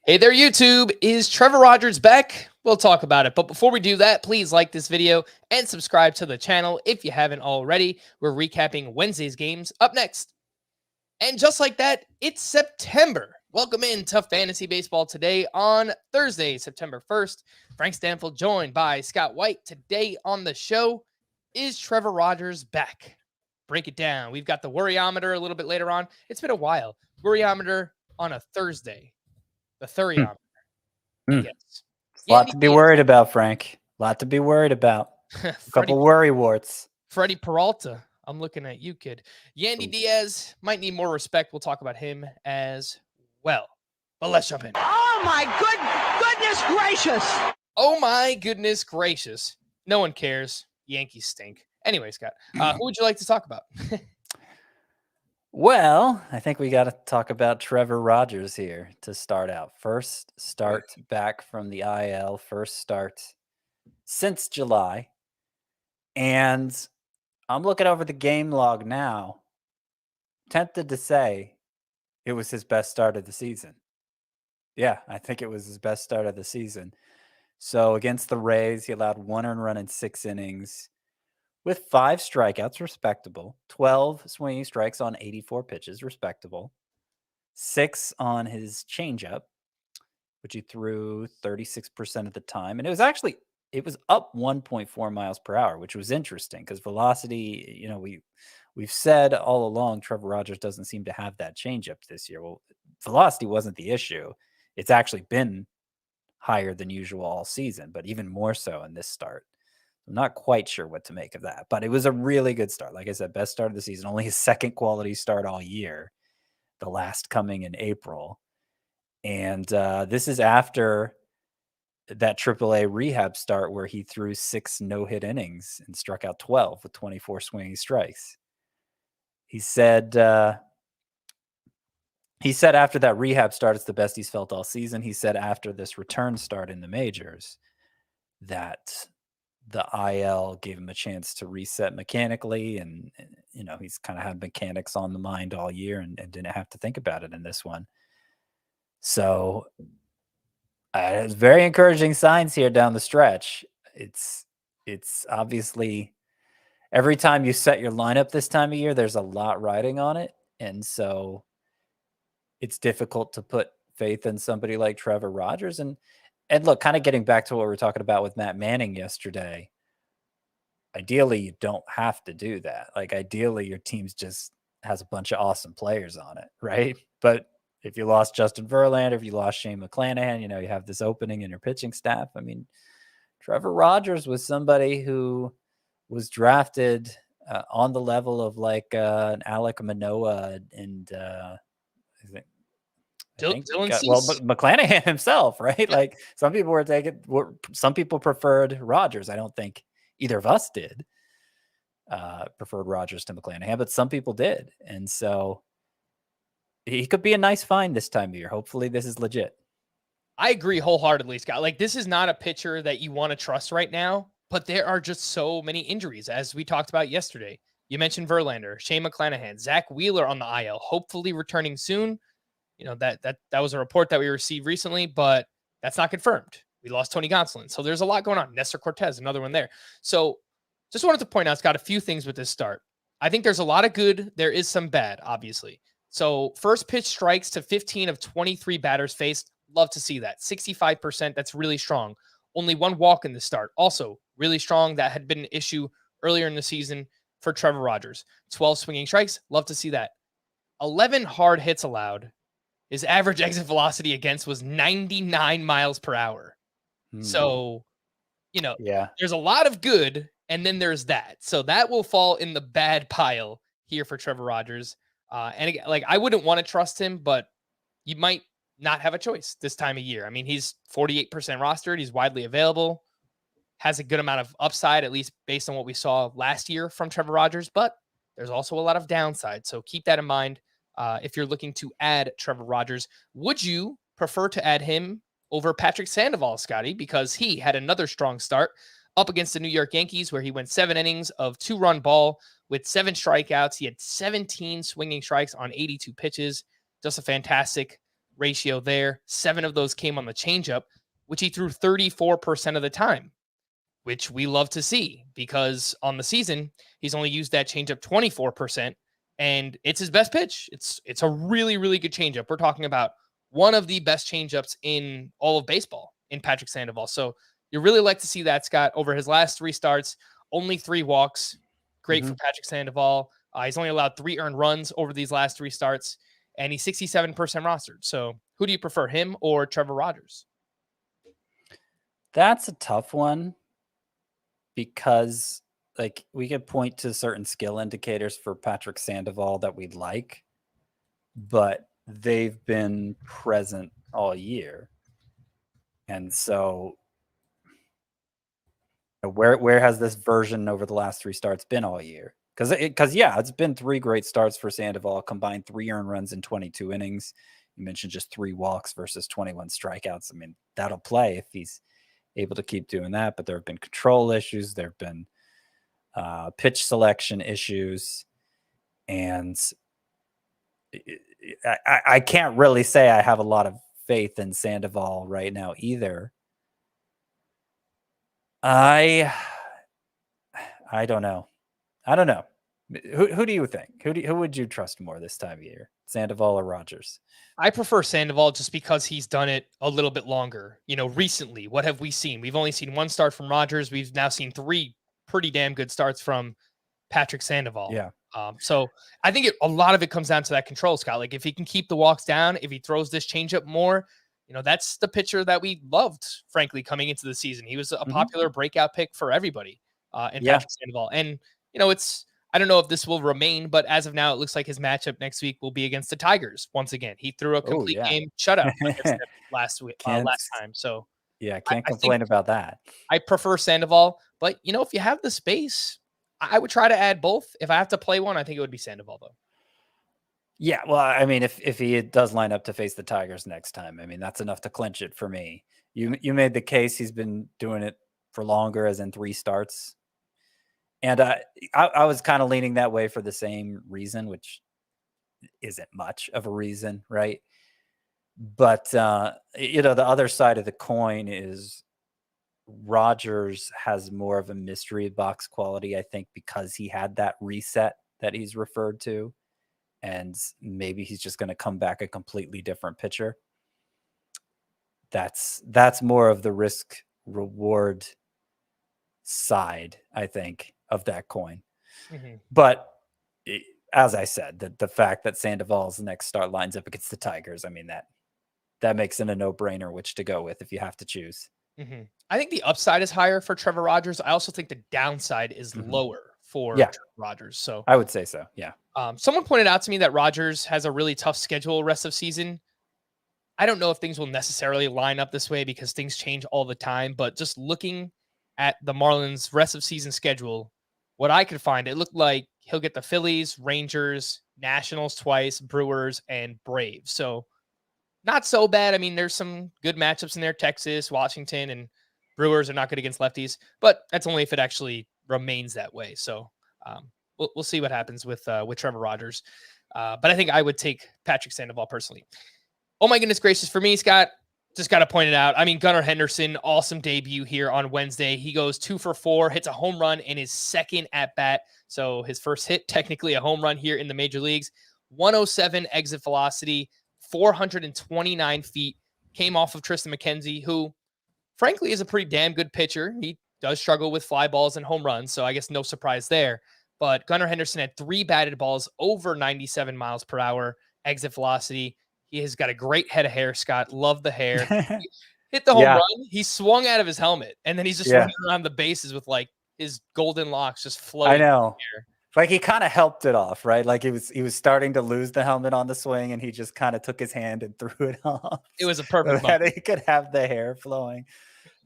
Hey there, YouTube. Is Trevor Rogers back? We'll talk about it. But before we do that, please like this video and subscribe to the channel if you haven't already. We're recapping Wednesday's games up next. And just like that, it's September. Welcome in to Fantasy Baseball today on Thursday, September 1st. Frank Stampfl joined by Scott White. Today on the show, is Trevor Rogers back? Break it down. We've got the worryometer a little bit later on. It's been a while. Worryometer on a Thursday. The thuriometer. Yes. A lot to be worried about, Frank. A lot to be worried about. A couple worry warts. Freddie Peralta. I'm looking at you, kid. Yandy Diaz might need more respect. We'll talk about him as well. But let's jump in. Oh, my goodness gracious. Oh, my goodness gracious. No one cares. Yankees stink. Anyway, Scott, who would you like to talk about? Well, I think we got to talk about Trevor Rogers here to start out. First start back from the IL, first start since July. And I'm looking over the game log now, tempted to say it was his best start of the season. Yeah, I think it was his best start of the season. So against the Rays, he allowed 1 earned run in 6 innings. With 5 strikeouts, respectable. 12 swinging strikes on 84 pitches, respectable. 6 on his changeup, which he threw 36% of the time. And it was up 1.4 miles per hour, which was interesting because velocity, we've said all along Trevor Rogers doesn't seem to have that changeup this year. Well, velocity wasn't the issue. It's actually been higher than usual all season, but even more so in this start. I'm not quite sure what to make of that, but it was a really good start. Like I said, best start of the season, only his second quality start all year, the last coming in April. And this is after that AAA rehab start where he threw 6 no-hit innings and struck out 12 with 24 swinging strikes. He said after that rehab start, it's the best he's felt all season. He said after this return start in the majors that the IL gave him a chance to reset mechanically. And he's kind of had mechanics on the mind all year and didn't have to think about it in this one. So it's very encouraging signs here down the stretch. It's obviously every time you set your lineup this time of year, there's a lot riding on it. And so it's difficult to put faith in somebody like Trevor Rogers. And look, kind of getting back to what we were talking about with Matt Manning yesterday, ideally you don't have to do that. Like ideally your team's just has a bunch of awesome players on it, right? But if you lost Justin Verlander, if you lost Shane McClanahan, you have this opening in your pitching staff. I mean, Trevor Rogers was somebody who was drafted on the level of like an Alek Manoah and McClanahan himself, right? Yeah. Like some people preferred Rogers. I don't think either of us did preferred Rogers to McClanahan, but some people did. And so he could be a nice find this time of year. Hopefully this is legit. I agree wholeheartedly, Scott. Like this is not a pitcher that you want to trust right now, but there are just so many injuries as we talked about yesterday. You mentioned Verlander, Shane McClanahan, Zach Wheeler on the IL, hopefully returning soon. That was a report that we received recently, but that's not confirmed. We lost Tony Gonsolin. So there's a lot going on. Nestor Cortez, another one there. So just wanted to point out, Scott, a few things with this start. I think there's a lot of good. There is some bad, obviously. So first pitch strikes to 15 of 23 batters faced. Love to see that. 65%. That's really strong. Only 1 walk in the start. Also really strong. That had been an issue earlier in the season for Trevor Rogers. 12 swinging strikes. Love to see that. 11 hard hits allowed. His average exit velocity against was 99 miles per hour. So, there's a lot of good, and then there's that. So that will fall in the bad pile here for Trevor Rogers. And again, like I wouldn't want to trust him, but you might not have a choice this time of year. I mean, he's 48% rostered. He's widely available, has a good amount of upside, at least based on what we saw last year from Trevor Rogers, but there's also a lot of downside. So keep that in mind. If you're looking to add Trevor Rogers, would you prefer to add him over Patrick Sandoval, Scotty? Because he had another strong start up against the New York Yankees where he went 7 innings of 2-run ball with 7 strikeouts. He had 17 swinging strikes on 82 pitches. Just a fantastic ratio there. 7 of those came on the changeup, which he threw 34% of the time, which we love to see because on the season, he's only used that changeup 24%, and it's his best pitch. It's a really, really good changeup. We're talking about one of the best changeups in all of baseball in Patrick Sandoval. So you really like to see that, Scott. Over his last 3 starts, only 3 walks. Great for Patrick Sandoval. He's only allowed 3 earned runs over these last 3 starts, and he's 67% rostered. So who do you prefer, him or Trevor Rogers? That's a tough one because like we could point to certain skill indicators for Patrick Sandoval that we'd like, but they've been present all year. And so where has this version over the last 3 starts been all year? Because it's been 3 great starts for Sandoval, combined 3 earned runs in 22 innings. You mentioned just 3 walks versus 21 strikeouts. I mean, that'll play if he's able to keep doing that. But there have been control issues. There have been pitch selection issues. And I can't really say I have a lot of faith in Sandoval right now either. I don't know. Who do you think? Who would you trust more this time of year, Sandoval or Rogers? I prefer Sandoval just because he's done it a little bit longer. Recently, what have we seen? We've only seen 1 start from Rogers. We've now seen 3 pretty damn good starts from Patrick Sandoval. Yeah. So I think a lot of it comes down to that control, Scott. Like if he can keep the walks down, if he throws this changeup more, that's the pitcher that we loved, frankly, coming into the season. He was a popular breakout pick for everybody in Patrick Sandoval. And, I don't know if this will remain, but as of now, it looks like his matchup next week will be against the Tigers. Once again, he threw a complete game shutout against them last time. So can't complain about that. I prefer Sandoval, but if you have the space, I would try to add both. If I have to play one, I think it would be Sandoval though. Yeah, well, I mean, if he does line up to face the Tigers next time, I mean, that's enough to clinch it for me. You made the case he's been doing it for longer, as in 3 starts. And I was kind of leaning that way for the same reason, which isn't much of a reason, right? But, the other side of the coin is Rogers has more of a mystery box quality, I think, because he had that reset that he's referred to. And maybe he's just going to come back a completely different pitcher. That's more of the risk reward side, I think, of that coin. But as I said, the fact that Sandoval's next start lines up against the Tigers, I mean, that makes it a no-brainer which to go with if you have to choose. I think the upside is higher for Trevor Rogers. I also think the downside is lower for Trevor Rogers. So I would say so. Yeah. Someone pointed out to me that Rogers has a really tough schedule rest of season. I don't know if things will necessarily line up this way because things change all the time, but just looking at the Marlins rest of season schedule, what I could find, it looked like he'll get the Phillies, Rangers, Nationals twice, Brewers, and Braves. So not so bad. I mean, there's some good matchups in there. Texas, Washington, and Brewers are not good against lefties, but that's only if it actually remains that way. So we'll see what happens with Trevor Rogers. But I think I would take Patrick Sandoval personally. Oh my goodness gracious. For me, Scott, just got to point it out. I mean, Gunnar Henderson, awesome debut here on Wednesday. He goes 2 for 4, hits a home run in his second at bat. So his first hit, technically a home run here in the major leagues. 107 exit velocity, 429 feet, came off of Tristan McKenzie, who frankly is a pretty damn good pitcher. He does struggle with fly balls and home runs, so I guess no surprise there. But Gunnar Henderson had 3 batted balls over 97 miles per hour exit velocity. He has got a great head of hair, Scott. Love the hair. He hit the home run. He swung out of his helmet, and then he's just running around the bases with like his golden locks just floating. I know. Like he kind of helped it off, right? Like he was starting to lose the helmet on the swing, and he just kind of took his hand and threw it off. It was a perfect so that he could have the hair flowing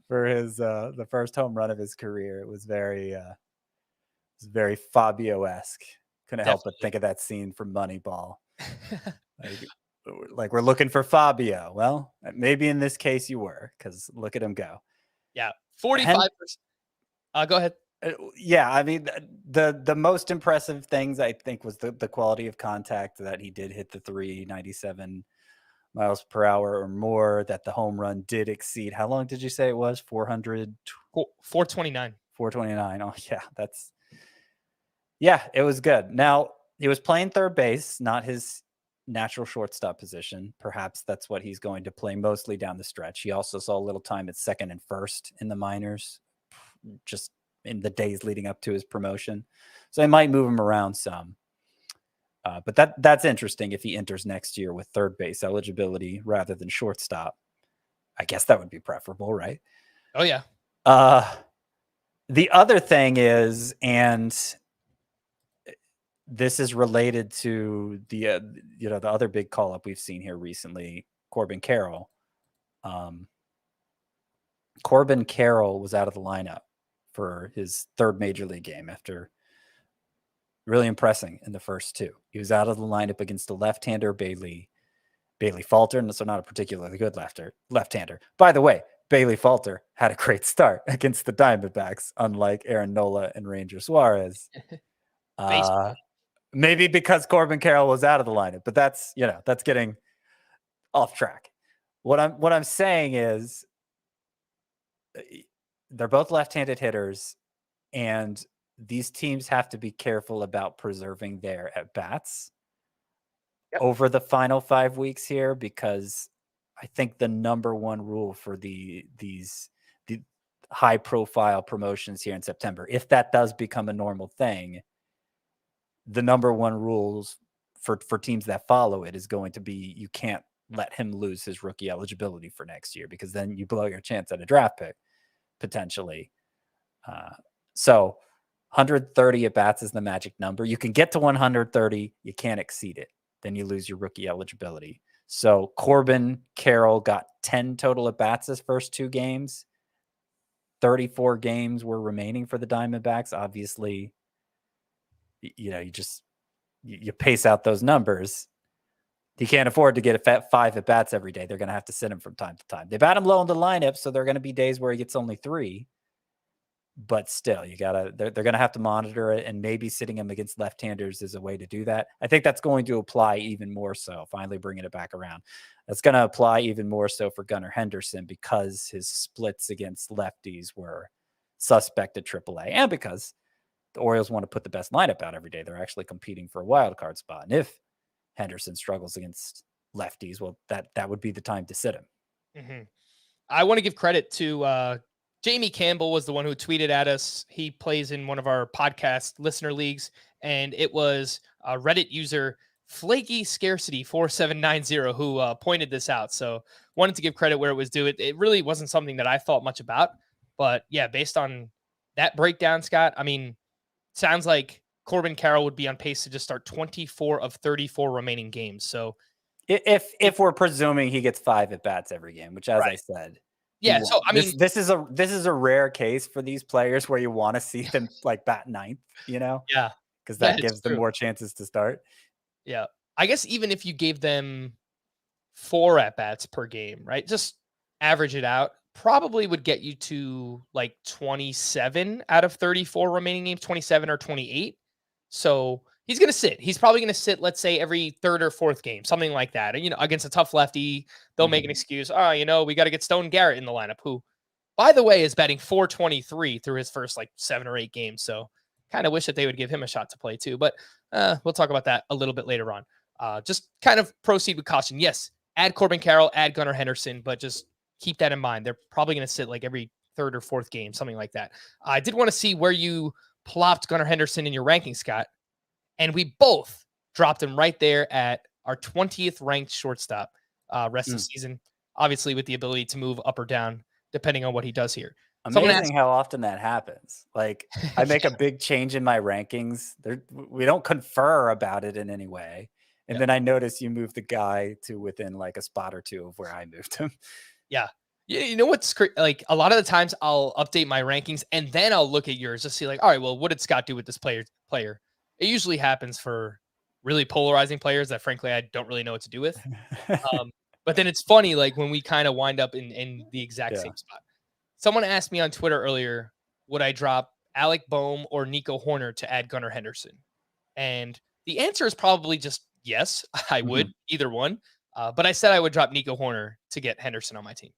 for his the first home run of his career. It was very Fabio-esque. Couldn't help but think of that scene from Moneyball. Like we're looking for Fabio. Well, maybe in this case you were, because look at him go. Yeah, 45%. Go ahead. Yeah, I mean, the most impressive things I think was the quality of contact, that he did hit the 397 miles per hour or more, that the home run did exceed. How long did you say it was? 400? 429. 429. Oh, yeah, it was good. Now, he was playing third base, not his natural shortstop position. Perhaps that's what he's going to play mostly down the stretch. He also saw a little time at second and first in the minors, just in the days leading up to his promotion. So they might move him around some. But that's interesting if he enters next year with third base eligibility rather than shortstop. I guess that would be preferable, right? Oh, yeah. The other thing is, and this is related to the the other big call up we've seen here recently, Corbin Carroll. Corbin Carroll was out of the lineup for his third major league game after really impressing in the first two. He was out of the lineup against a left-hander, Bailey Falter, and so not a particularly good left-hander. By the way, Bailey Falter had a great start against the Diamondbacks, unlike Aaron Nola and Ranger Suarez. Maybe because Corbin Carroll was out of the lineup, but that's getting off track. What I'm saying is they're both left-handed hitters, and these teams have to be careful about preserving their at-bats over the final 5 weeks here, because I think the number one rule for the high-profile promotions here in September, if that does become a normal thing, the number one rules for teams that follow it is going to be you can't let him lose his rookie eligibility for next year, because then you blow your chance at a draft pick potentially. So 130 at bats is the magic number. You can get to 130. You can't exceed it. Then you lose your rookie eligibility. So Corbin Carroll got 10 total at bats his first two games. 34 games were remaining for the Diamondbacks. Obviously, you pace out those numbers. He can't afford to get a 5 at bats every day. They're going to have to sit him from time to time. They bat him low in the lineup, so there are going to be days where he gets only 3. But still, they're going to have to monitor it, and maybe sitting him against left-handers is a way to do that. I think that's going to apply even more so, finally bringing it back around. That's going to apply even more so for Gunnar Henderson, because his splits against lefties were suspect at AAA, and because the Orioles want to put the best lineup out every day. They're actually competing for a wild card spot. And if Henderson struggles against lefties, well, that would be the time to sit him. Mm-hmm. I want to give credit to Jamie Campbell was the one who tweeted at us. He plays in one of our podcast listener leagues, and it was a Reddit user Flaky Scarcity 4790 who pointed this out. So wanted to give credit where it was due. It really wasn't something that I thought much about, but yeah, based on that breakdown, Scott, I mean, sounds like Corbin Carroll would be on pace to just start 24 of 34 remaining games. So if we're presuming he gets 5 at bats every game, which, as I said, yeah. So I mean, this is a rare case for these players where you want to see them like bat ninth, Yeah, because that gives them more chances to start. Yeah, I guess even if you gave them 4 at bats per game, right? Just average it out, probably would get you to like 27 out of 34 remaining games, 27 or 28. So he's going to sit. He's probably going to sit, let's say, every third or fourth game, something like that. And, against a tough lefty, they'll make an excuse. Oh, we got to get Stone Garrett in the lineup, who, by the way, is batting .423 through his first like 7 or 8 games. So kind of wish that they would give him a shot to play too. But we'll talk about that a little bit later on. Just kind of proceed with caution. Yes, add Corbin Carroll, add Gunnar Henderson, but just keep that in mind. They're probably going to sit like every third or fourth game, something like that. I did want to see where you plopped Gunnar Henderson in your ranking, Scott. And we both dropped him right there at our 20th ranked shortstop rest of season, obviously with the ability to move up or down depending on what he does here. Amazing how often that happens. Like, I make a big change in my rankings. We don't confer about it in any way. And then I notice you move the guy to within like a spot or two of where I moved him. Yeah. You know what's like, a lot of the times I'll update my rankings and then I'll look at yours to see like, all right, well, what did Scott do with this player? It usually happens for really polarizing players that frankly I don't really know what to do with. But then it's funny, like when we kind of wind up in the exact same spot. Someone asked me on Twitter earlier, would I drop Alec Boehm or Nico Horner to add Gunnar Henderson? And the answer is probably just yes, I would, either one. But I said I would drop Nico Horner to get Henderson on my team.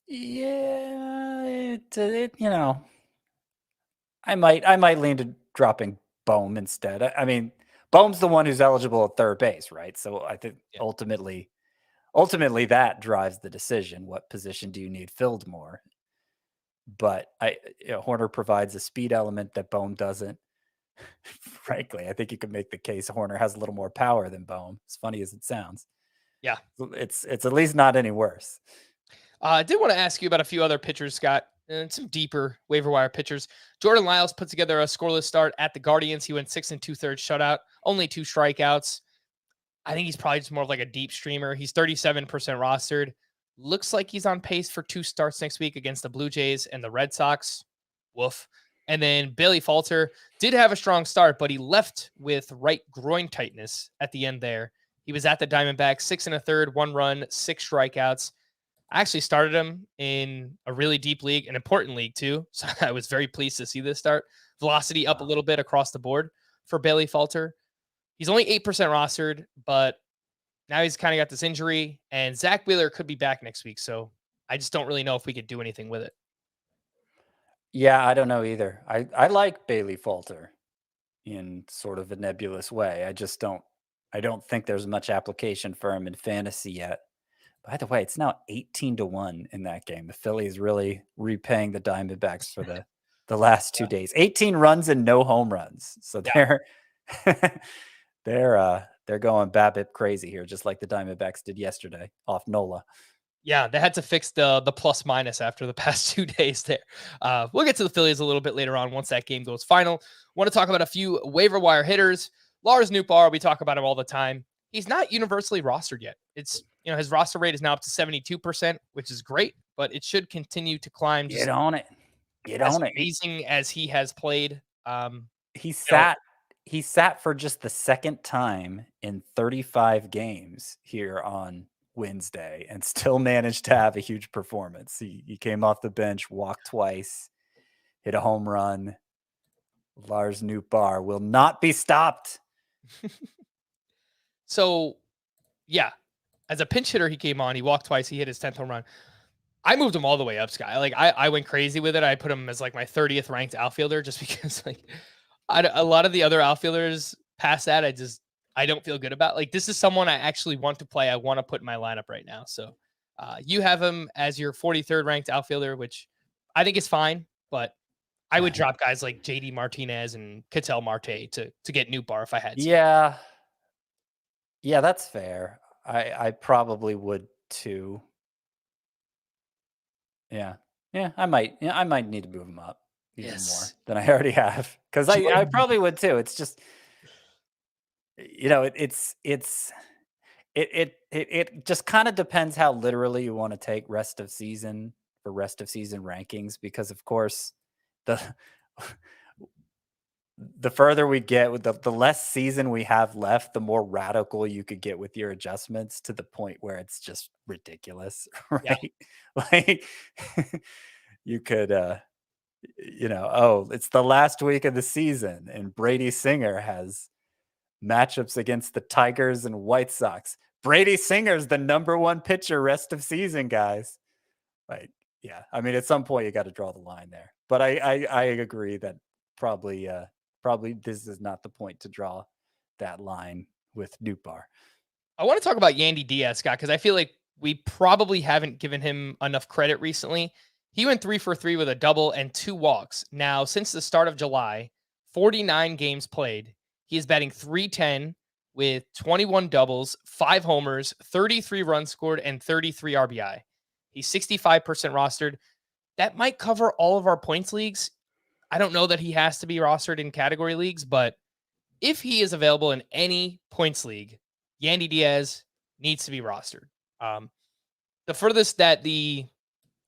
Yeah, you know, I might lean to dropping Bohm instead. I mean, Bohm's the one who's eligible at third base, right? So I think ultimately that drives the decision. What position do you need filled more? But Horner provides a speed element that Bohm doesn't. Frankly, I think you could make the case Horner has a little more power than Bohm, as funny as it sounds. Yeah. It's at least not any worse. I did want to ask you about a few other pitchers, Scott, and some deeper waiver wire pitchers. Jordan Lyles put together a scoreless start at the Guardians. He went 6 2/3 shutout, only 2 strikeouts. I think he's probably just more of like a deep streamer. He's 37% rostered. Looks like he's on pace for 2 starts next week against the Blue Jays and the Red Sox. Woof. And then Bailey Falter did have a strong start, but he left with right groin tightness at the end there. He was at the Diamondbacks, 6 1/3, 1 run, 6 strikeouts. I actually started him in a really deep league, an important league too. So I was very pleased to see this start. Velocity up a little bit across the board for Bailey Falter. He's only 8% rostered, but now he's kind of got this injury, and Zach Wheeler could be back next week. So I just don't really know if we could do anything with it. Yeah, I don't know either. I like Bailey Falter in sort of a nebulous way. I don't think there's much application for him in fantasy yet. By the way, it's now 18-1 in that game. The Phillies really repaying the Diamondbacks for the last 2 days. 18 runs and no home runs. So they're going BABIP crazy here, just like the Diamondbacks did yesterday off NOLA. Yeah, they had to fix the plus minus after the past 2 days there. We'll get to the Phillies a little bit later on once that game goes final. Want to talk about a few waiver wire hitters. Lars Nootbaar, we talk about him all the time. He's not universally rostered yet. It's, his roster rate is now up to 72%, which is great, but it should continue to climb. Get on it. Amazing as he has played. He sat for just the second time in 35 games here on Wednesday and still managed to have a huge performance. He came off the bench, walked twice, hit a home run. Lars Nootbaar will not be stopped. So, yeah, as a pinch hitter, he came on. He walked twice. He hit his 10th home run. I moved him all the way up, Sky. Like I went crazy with it. I put him as like my 30th ranked outfielder just because like a lot of the other outfielders past that, I don't feel good about. Like this is someone I actually want to play. I want to put in my lineup right now. So you have him as your 43rd ranked outfielder, which I think is fine, but I would drop guys like JD Martinez and Ketel Marte to get Nootbaar if I had to. Yeah, that's fair. I probably would too. Yeah, I might need to move him up even more than I already have, because I probably would too. It's just, it just kind of depends how literally you want to take rest of season rankings, because of course the further we get with the less season we have left, the more radical you could get with your adjustments, to the point where it's just ridiculous, right? Like you could, it's the last week of the season and Brady Singer has matchups against the Tigers and White Sox. Brady Singer's the number 1 pitcher rest of season, guys. Like, yeah, I mean, at some point you got to draw the line there. But I agree that probably this is not the point to draw that line with Nootbaar. I want to talk about Yandy Diaz, Scott, because I feel like we probably haven't given him enough credit recently. He went 3 for 3 with a double and 2 walks. Now, since the start of July, 49 games played. He is batting .310 with 21 doubles, 5 homers, 33 runs scored, and 33 RBI. He's 65% rostered. That might cover all of our points leagues. I don't know that he has to be rostered in category leagues, but if he is available in any points league, Yandy Diaz needs to be rostered. The furthest that the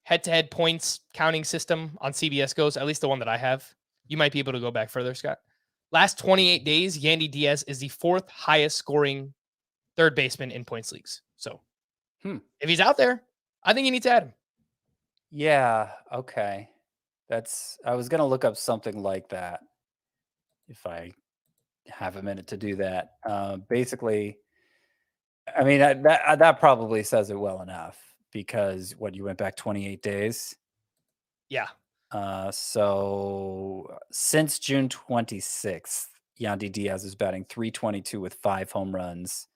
head-to-head points counting system on CBS goes, at least the one that I have, you might be able to go back further, Scott. Last 28 days, Yandy Diaz is the 4th highest scoring third baseman in points leagues. So if he's out there, I think you need to add him. Yeah. Okay. I was going to look up something like that if I have a minute to do that. Basically, I mean, that probably says it well enough because you went back 28 days. Yeah. So since June 26th, Yandy Diaz is batting .322 with 5 home runs.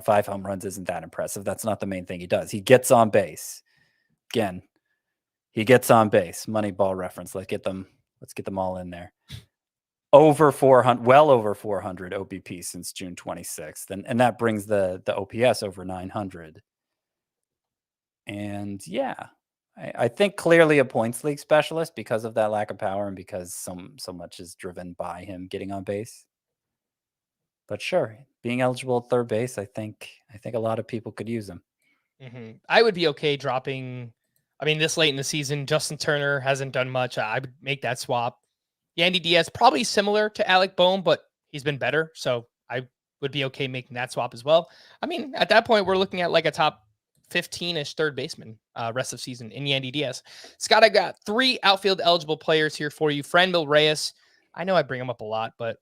5 home runs isn't that impressive. That's not the main thing he does. He gets on base. Again, he gets on base. Moneyball reference. Let's get them all in there. Over 400, well over 400 OBP since June 26th. And that brings the OPS over 900. And yeah, I think clearly a points league specialist because of that lack of power and because so much is driven by him getting on base. But sure, being eligible at third base, I think a lot of people could use him. Mm-hmm. I would be okay dropping. I mean, this late in the season, Justin Turner hasn't done much. I would make that swap. Yandy Diaz, probably similar to Alec Boehm, but he's been better. So I would be okay making that swap as well. I mean, at that point, we're looking at like a top 15-ish third baseman rest of season in Yandy Diaz. Scott, I got 3 outfield eligible players here for you. Franmil Reyes. I know I bring him up a lot, but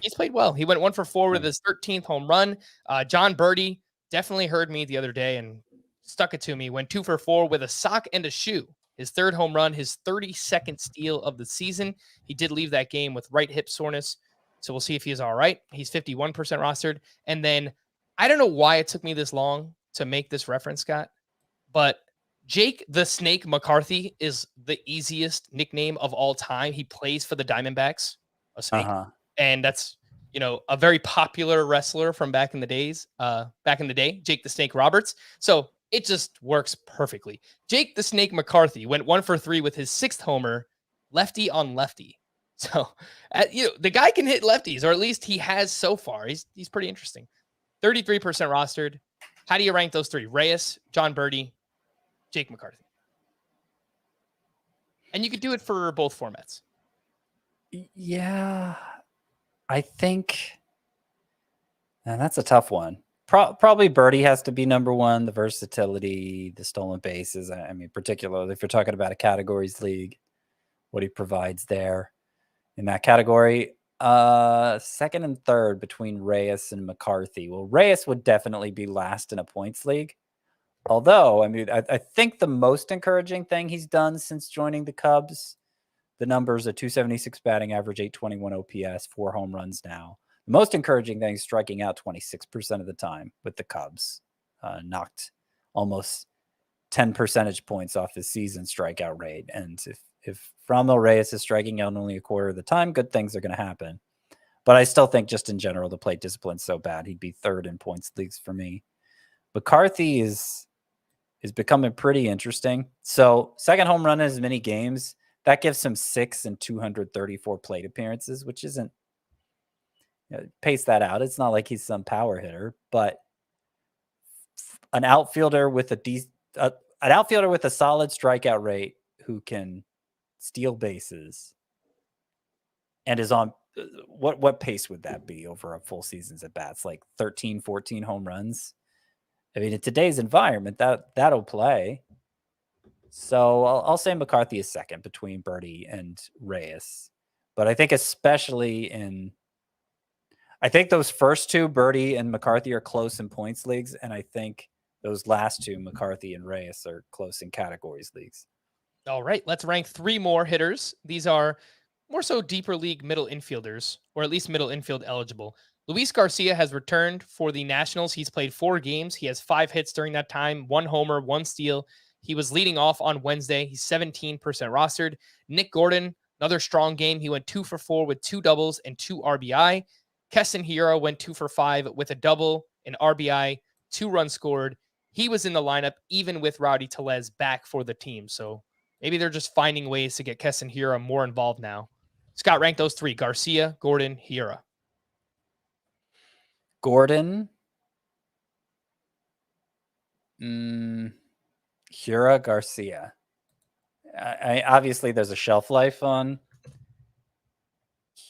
he's played well. He went 1 for 4 with his 13th home run. John Birdie definitely heard me the other day and stuck it to me. Went 2 for 4 with a sock and a shoe. His 3rd home run, his 32nd steal of the season. He did leave that game with right hip soreness. So we'll see if he's all right. He's 51% rostered. And then I don't know why it took me this long to make this reference, Scott, but Jake the Snake McCarthy is the easiest nickname of all time. He plays for the Diamondbacks, a snake. And that's, a very popular wrestler from back in the day, Jake the Snake Roberts. So it just works perfectly. Jake the Snake McCarthy went 1 for 3 with his 6th homer, lefty on lefty. So, the guy can hit lefties, or at least he has so far. He's pretty interesting. 33% rostered. How do you rank those 3? Reyes, John Birdie, Jake McCarthy. And you could do it for both formats. Yeah, I think, and that's a tough one. Probably Birdie has to be number 1. The versatility, the stolen bases. I mean, particularly if you're talking about a categories league, what he provides there in that category. 2nd and 3rd between Reyes and McCarthy. Well, Reyes would definitely be last in a points league. Although, I mean, I think the most encouraging thing he's done since joining the Cubs, the numbers, a 276 batting average, 821 OPS, 4 home runs now. The most encouraging thing is striking out 26% of the time with the Cubs. Knocked almost 10 percentage points off his season strikeout rate. And if Franmil Reyes is striking out only a quarter of the time, good things are going to happen. But I still think just in general, the plate discipline's so bad, he'd be 3rd in points leagues for me. McCarthy is becoming pretty interesting. So 2nd home run in as many games. That gives him 6 and 234 plate appearances, which isn't, pace that out. It's not like he's some power hitter, but an outfielder with a solid strikeout rate who can steal bases and is on what pace would that be over a full season's at bats? Like 13, 14 home runs. I mean, in today's environment, that'll play. So I'll say McCarthy is 2nd between Birdie and Reyes. But I think especially I think those first 2, Birdie and McCarthy, are close in points leagues. And I think those last 2, McCarthy and Reyes, are close in categories leagues. All right, let's rank 3 more hitters. These are more so deeper league middle infielders, or at least middle infield eligible. Luis Garcia has returned for the Nationals. He's played 4 games. He has 5 hits during that time, 1 homer, 1 steal. He was leading off on Wednesday. He's 17% rostered. Nick Gordon, another strong game. He went 2 for 4 with 2 doubles and 2 RBI. Keston Hiura went 2 for 5 with a double, an RBI, 2 runs scored. He was in the lineup even with Rowdy Tellez back for the team. So maybe they're just finding ways to get Keston Hiura more involved now. Scott, rank those 3: Garcia, Gordon, Hiura. Gordon, Hiura, Garcia. Obviously, there's a shelf life on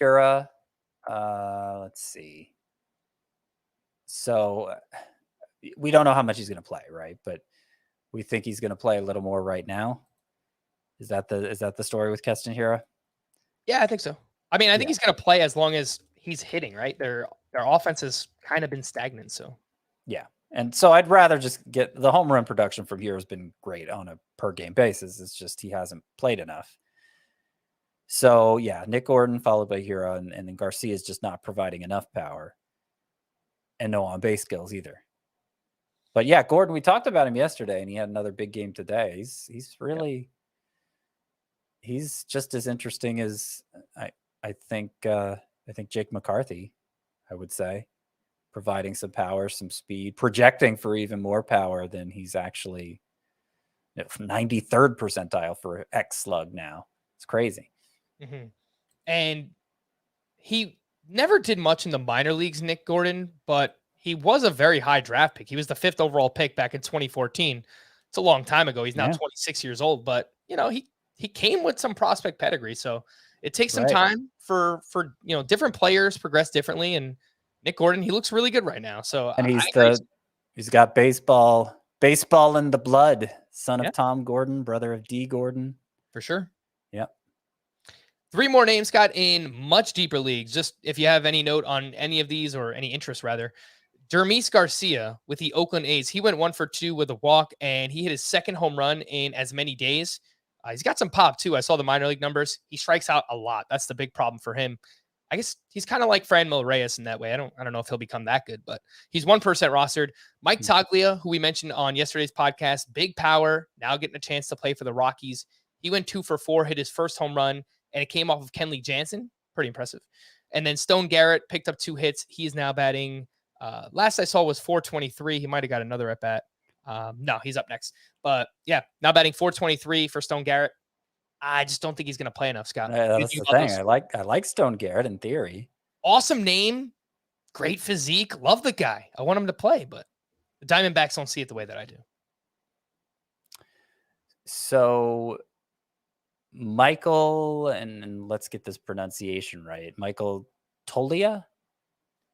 Hiura. Let's see. So we don't know how much he's going to play, right? But we think he's going to play a little more right now. Is that the story with Keston Hiura? Yeah, I think so. I mean, I think he's going to play as long as he's hitting, right? Their offense has kind of been stagnant, so Yeah. And so I'd rather just get the home run production from here has been great on a per game basis. It's just he hasn't played enough. So yeah, Nick Gordon followed by Hero, and then Garcia is just not providing enough power and no on base skills either. But yeah, Gordon, we talked about him yesterday, and he had another big game today. He's really he's just as interesting as I think Jake McCarthy, I would say, providing some power, some speed, projecting for even more power than he's actually 93rd percentile for X slug now. It's crazy. Mm-hmm. And he never did much in the minor leagues, Nick Gordon, but he was a very high draft pick. He was the 5th overall pick back in 2014. It's a long time ago. He's now 26 years old, but he came with some prospect pedigree. So it takes some time for different players progress differently. And Nick Gordon, he looks really good right now. So and he's got baseball in the blood. Son of Tom Gordon, brother of D Gordon. For sure. Yep. 3 more names, Scott, in much deeper leagues. Just if you have any note on any of these or any interest, rather. Dermis Garcia with the Oakland A's. He went 1 for 2 with a walk, and he hit his 2nd home run in as many days. He's got some pop, too. I saw the minor league numbers. He strikes out a lot. That's the big problem for him. I guess he's kind of like Franmil Reyes in that way. I don't know if he'll become that good, but he's 1% rostered. Mike Toglia, who we mentioned on yesterday's podcast, big power, now getting a chance to play for the Rockies. He went 2 for 4, hit his 1st home run, and it came off of Kenley Jansen. Pretty impressive. And then Stone Garrett picked up 2 hits. He is now batting. Last I saw was 423. He might have got another at bat. No, he's up next. But yeah, now batting 423 for Stone Garrett. I just don't think he's going to play enough, Scott. That's the thing. I like Stone Garrett in theory. Awesome name, great physique. Love the guy. I want him to play, but the Diamondbacks don't see it the way that I do. So Michael, and let's get this pronunciation right. Michael Toglia?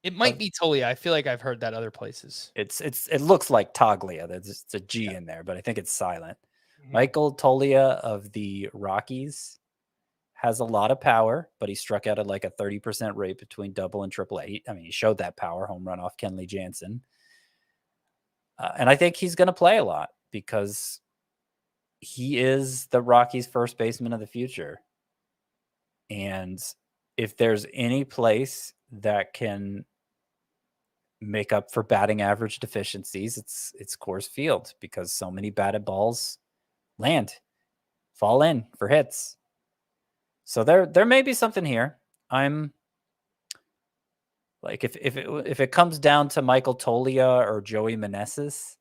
It might be Toglia. I feel like I've heard that other places. It looks like Toglia. There's a G in there, but I think it's silent. Mm-hmm. Michael Toglia of the Rockies has a lot of power, but he struck out at like a 30% rate between double and triple A. I mean, he showed that power home run off Kenley Jansen. And I think he's going to play a lot because he is the Rockies' first baseman of the future. And if there's any place that can make up for batting average deficiencies, it's Coors Field, because so many batted balls fall in for hits. So there may be something here. I'm like, if it comes down to Michael Toglia or Joey Meneses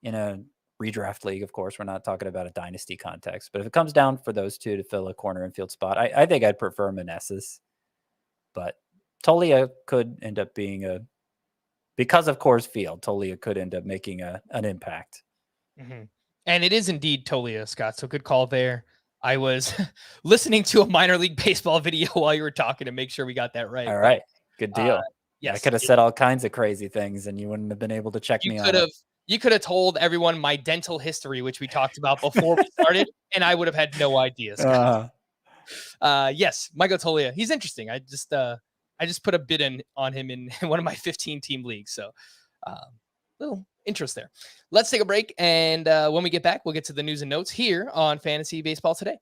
in a redraft league, of course, we're not talking about a dynasty context, but if it comes down for those two to fill a corner infield spot, I think I'd prefer Meneses. But Toglia could end up being because of Coors Field, Toglia could end up making an impact. Mm-hmm. And it is indeed Toglia, Scott. So good call there. I was listening to a minor league baseball video while you were talking to make sure we got that right. All right. Good deal. Yes. I could have said all kinds of crazy things and you wouldn't have been able to check me on it. You could have told everyone my dental history, which we talked about before we started, and I would have had no idea. Yes, Michael Toglia. He's interesting. I just put a bid on him in one of my 15-team leagues. So little interest there. Let's take a break. And when we get back, we'll get to the news and notes here on Fantasy Baseball Today.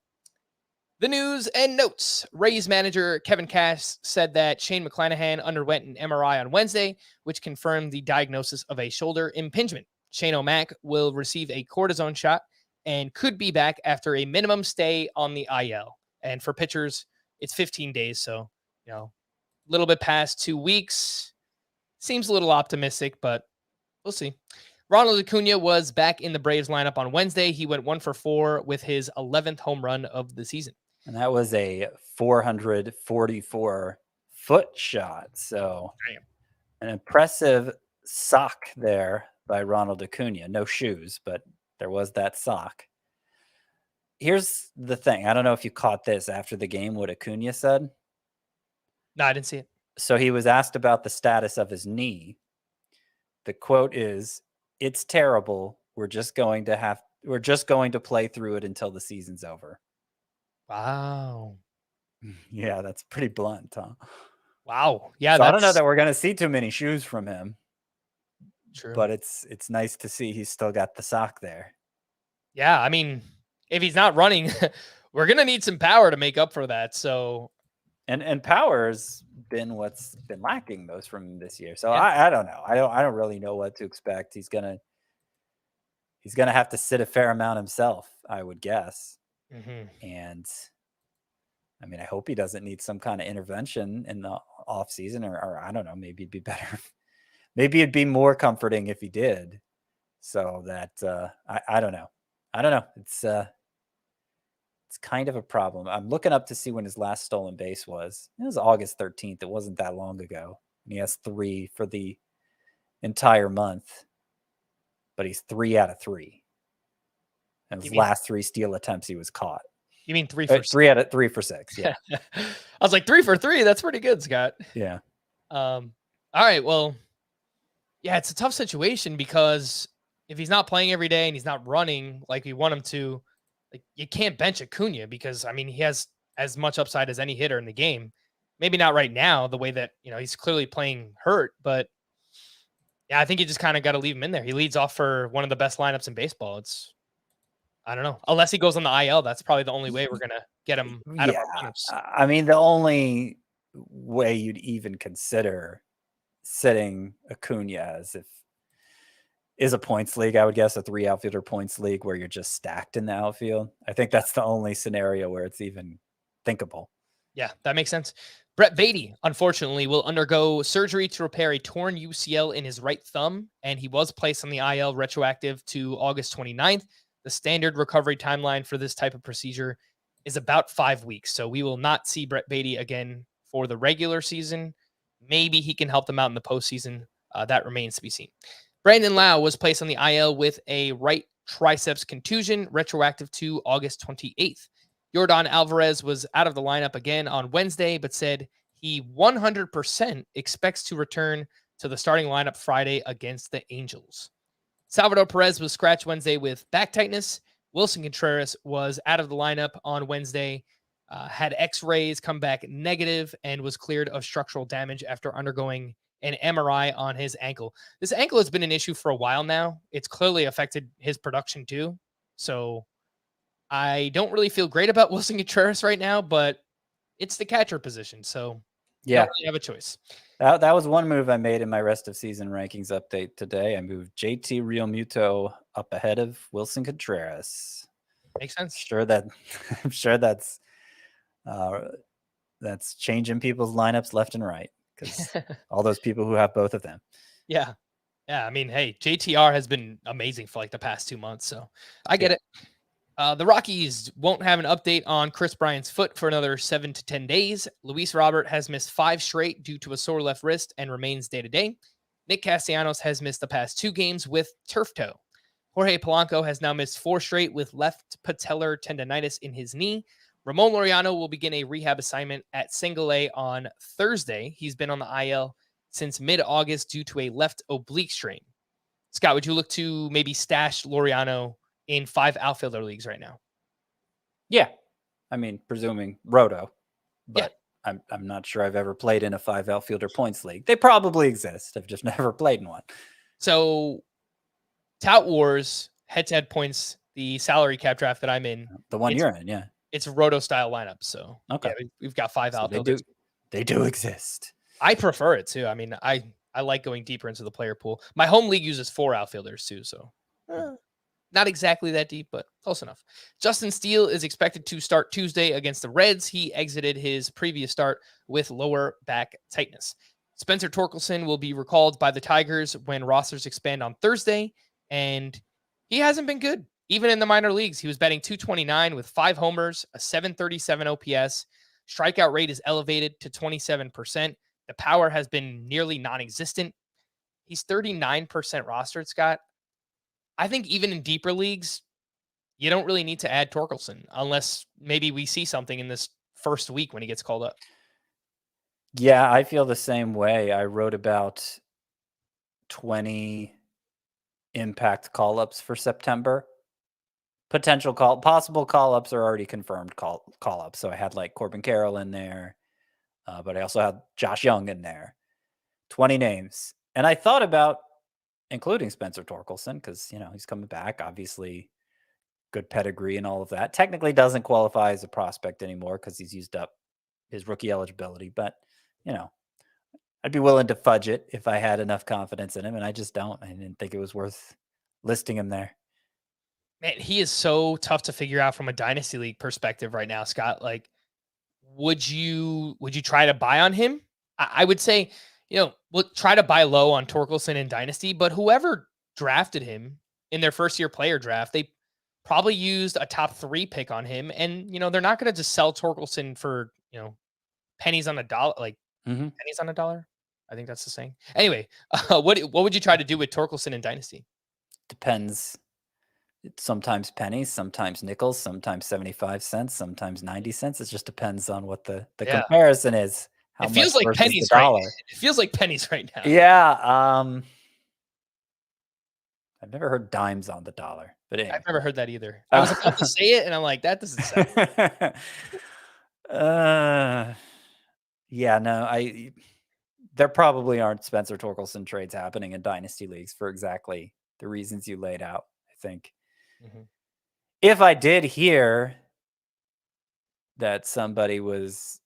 The news and notes. Rays manager Kevin Cash said that Shane McClanahan underwent an MRI on Wednesday, which confirmed the diagnosis of a shoulder impingement. Shane O'Mac will receive a cortisone shot and could be back after a minimum stay on the IL. And for pitchers, it's 15 days. So, a little bit past 2 weeks. Seems a little optimistic, but we'll see. Ronald Acuna was back in the Braves lineup on Wednesday. He went 1 for 4 with his 11th home run of the season. And that was a 444-foot shot. So an impressive sock there by Ronald Acuna. No shoes, but there was that sock. Here's the thing. I don't know if you caught this after the game, what Acuna said. No, I didn't see it. So he was asked about the status of his knee. The quote is, "It's terrible. We're just going to play through it until the season's over." Wow. Yeah, that's pretty blunt, huh? Wow. Yeah. So I don't know that we're going to see too many shoes from him. True. but it's nice to see he's still got the sock there. Yeah, I mean, if he's not running, we're gonna need some power to make up for that. So, and power's been what's been lacking most from this year. So yeah. I don't know. I don't really know what to expect. He's gonna have to sit a fair amount himself, I would guess. Mhm. And I mean, I hope he doesn't need some kind of intervention in the off season, or I don't know. Maybe it'd be better. Maybe it'd be more comforting if he did. So that I don't know. I don't know. It's kind of a problem. I'm looking up to see when his last stolen base was. It was August 13th. It wasn't that long ago. And he has 3 for the entire month, but he's 3 out of 3. And his last 3 steal attempts, he was caught. You mean 3 for 3 out of 3 for 6? Yeah. I was like 3 for 3. That's pretty good, Scott. Yeah. All right. Well, yeah, it's a tough situation because if he's not playing every day and he's not running like we want him to, like you can't bench Acuna because I mean he has as much upside as any hitter in the game. Maybe not right now, the way that he's clearly playing hurt, but yeah, I think you just kind of got to leave him in there. He leads off for one of the best lineups in baseball. I don't know, unless he goes on the IL. That's probably the only way we're gonna get him out of our lineups. I mean, the only way you'd even consider sitting Acuna is a points league. I would guess a 3 outfielder points league where you're just stacked in the outfield. I think that's the only scenario where it's even thinkable. Yeah, that makes sense. Brett Beatty, unfortunately, will undergo surgery to repair a torn UCL in his right thumb, and he was placed on the IL retroactive to August 29th. The standard recovery timeline for this type of procedure is about 5 weeks, so we will not see Brett Beatty again for the regular season. Maybe he can help them out in the postseason. That remains to be seen. Brandon Lau was placed on the IL with a right triceps contusion, retroactive to August 28th. Yordan Alvarez was out of the lineup again on Wednesday, but said he 100% expects to return to the starting lineup Friday against the Angels. Salvador Perez was scratched Wednesday with back tightness. Wilson Contreras was out of the lineup on Wednesday, had x-rays come back negative, and was cleared of structural damage after undergoing an MRI on his ankle. This ankle has been an issue for a while now. It's clearly affected his production too. So I don't really feel great about Wilson Contreras right now, but it's the catcher position. So yeah, don't really have a choice. That was one move I made in my rest of season rankings update today. I moved JT Realmuto up ahead of Wilson Contreras. Makes sense. I'm sure that's changing people's lineups left and right because all those people who have both of them. Yeah. I mean, hey, JTR has been amazing for like the past 2 months, so I get it. The Rockies won't have an update on Chris Bryant's foot for another 7 to 10 days. Luis Robert has missed 5 straight due to a sore left wrist and remains day-to-day. Nick Castellanos has missed the past 2 games with turf toe. Jorge Polanco has now missed 4 straight with left patellar tendonitis in his knee. Ramon Laureano will begin a rehab assignment at Single A on Thursday. He's been on the IL since mid-August due to a left oblique strain. Scott, would you look to maybe stash Laureano in 5 outfielder leagues right now? Yeah. I mean, presuming Roto, but yeah. I'm not sure I've ever played in a 5 outfielder points league. They probably exist. I've just never played in one. So Tout Wars head-to-head points, the salary cap draft that I'm in. The one you're in, yeah. It's a Roto style lineup. So okay. Yeah, we've got 5 outfielders. They do exist. I prefer it too. I mean, I like going deeper into the player pool. My home league uses 4 outfielders too. So not exactly that deep, but close enough. Justin Steele is expected to start Tuesday against the Reds. He exited his previous start with lower back tightness. Spencer Torkelson will be recalled by the Tigers when rosters expand on Thursday, and he hasn't been good. Even in the minor leagues, he was batting .229 with 5 homers, a .737 OPS. Strikeout rate is elevated to 27%. The power has been nearly non-existent. He's 39% rostered, Scott. I think even in deeper leagues, you don't really need to add Torkelson unless maybe we see something in this first week when he gets called up. Yeah, I feel the same way. I wrote about 20 impact call-ups for September. Possible call-ups are already confirmed call-ups. So I had like Corbin Carroll in there, but I also had Josh Young in there. 20 names. And I thought about including Spencer Torkelson, because, he's coming back, obviously good pedigree and all of that. Technically doesn't qualify as a prospect anymore because he's used up his rookie eligibility, but, I'd be willing to fudge it if I had enough confidence in him, and I just don't. I didn't think it was worth listing him there. Man, he is so tough to figure out from a dynasty league perspective right now, Scott. Like, would you try to buy on him? I would say, we'll try to buy low on Torkelson in dynasty, but whoever drafted him in their first year player draft, they probably used a top 3 pick on him. And, they're not going to just sell Torkelson for, pennies on a dollar, like pennies on a dollar. I think that's the saying. Anyway, what would you try to do with Torkelson in dynasty? Depends. It's sometimes pennies, sometimes nickels, sometimes 75 cents, sometimes 90 cents. It just depends on what the comparison is. How it feels much like pennies, the dollar. Right? It feels like pennies right now. Yeah. I've never heard dimes on the dollar, but anyway. I've never heard that either. I was about to say it, and I'm like, that doesn't sound. Yeah, no, there probably aren't Spencer Torkelson trades happening in dynasty leagues for exactly the reasons you laid out, I think. If I did hear that somebody was,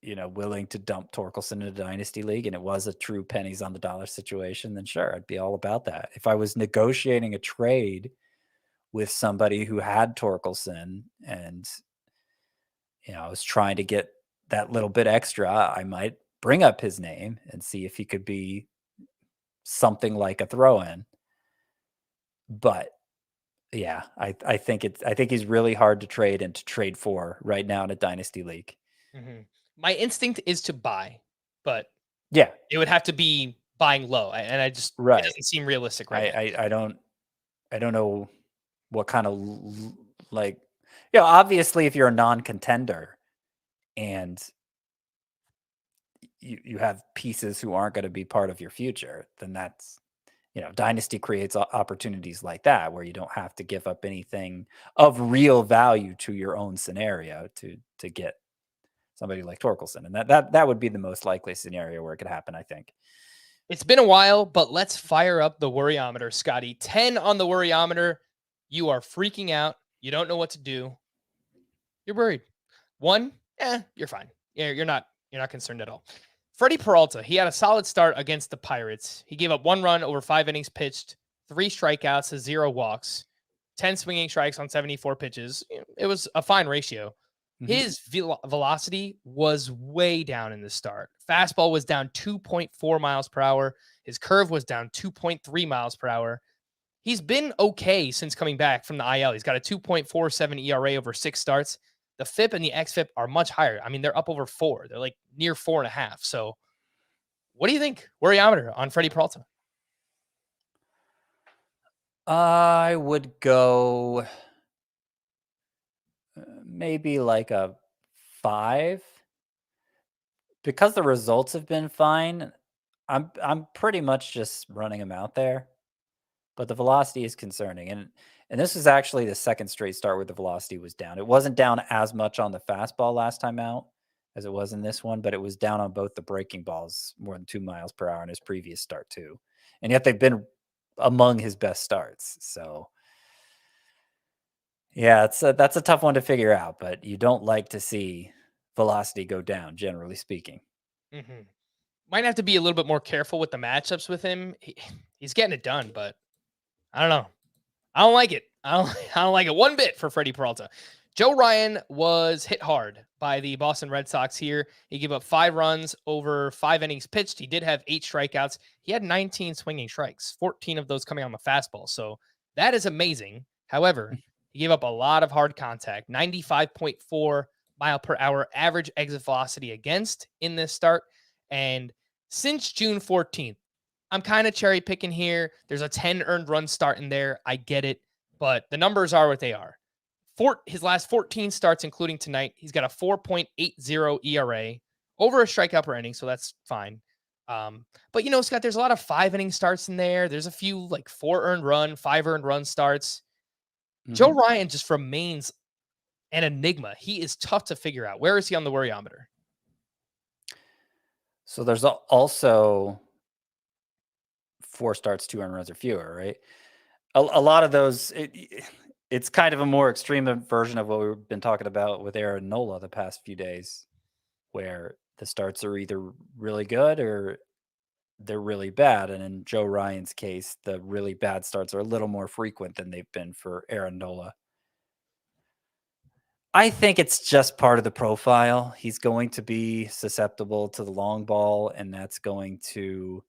willing to dump Torkelson in a dynasty league and it was a true pennies on the dollar situation, then sure, I'd be all about that. If I was negotiating a trade with somebody who had Torkelson and, I was trying to get that little bit extra, I might bring up his name and see if he could be something like a throw-in. But yeah, I think he's really hard to trade and to trade for right now in a dynasty league. My instinct is to buy, but yeah, it would have to be buying low, and I just it doesn't seem realistic right now. I don't know what kind of obviously if you're a non-contender and you have pieces who aren't going to be part of your future, then that's dynasty creates opportunities like that where you don't have to give up anything of real value to your own scenario to get somebody like Torkelson. And that would be the most likely scenario where it could happen, I think. It's been a while, but let's fire up the worryometer, Scotty. 10 on the worryometer. You are freaking out. You don't know what to do. You're worried. 1, you're fine. Yeah, you're not concerned at all. Freddie Peralta, he had a solid start against the Pirates. He gave up 1 run over 5 innings pitched, 3 strikeouts, 0 walks, 10 swinging strikes on 74 pitches. It was a fine ratio. His velocity was way down in the start. Fastball was down 2.4 miles per hour. His curve was down 2.3 miles per hour. He's been okay since coming back from the IL. He's got a 2.47 ERA over 6 starts. The FIP and the XFIP are much higher. I mean, they're up over 4. They're like near 4.5. So what do you think? Worryometer on Freddie Peralta. I would go maybe like a 5. Because the results have been fine, I'm pretty much just running him out there. But the velocity is concerning. And this was actually the second straight start where the velocity was down. It wasn't down as much on the fastball last time out as it was in this one, but it was down on both the breaking balls, more than 2 miles per hour in his previous start too. And yet they've been among his best starts. So yeah, that's a tough one to figure out, but you don't like to see velocity go down, generally speaking. Might have to be a little bit more careful with the matchups with him. He's getting it done, but I don't know. I don't like it. I don't like it one bit for Freddie Peralta. Joe Ryan was hit hard by the Boston Red Sox here. He gave up 5 runs over 5 innings pitched. He did have 8 strikeouts. He had 19 swinging strikes, 14 of those coming on the fastball. So that is amazing. However, he gave up a lot of hard contact, 95.4 mile per hour average exit velocity against in this start. And since June 14th, I'm kind of cherry picking here. There's a 10 earned run start in there. I get it, but the numbers are what they are. His last 14 starts, including tonight, he's got a 4.80 ERA, over a strikeout per inning, so that's fine. But Scott, there's a lot of 5 inning starts in there. There's a few like 4 earned run, 5 earned run starts. Joe Ryan just remains an enigma. He is tough to figure out. Where is he on the worryometer? So there's also 4 starts, 2 earned runs or fewer, right? A lot of those, it's kind of a more extreme version of what we've been talking about with Aaron Nola the past few days, where the starts are either really good or they're really bad. And in Joe Ryan's case, the really bad starts are a little more frequent than they've been for Aaron Nola. I think it's just part of the profile. He's going to be susceptible to the long ball, and that's going to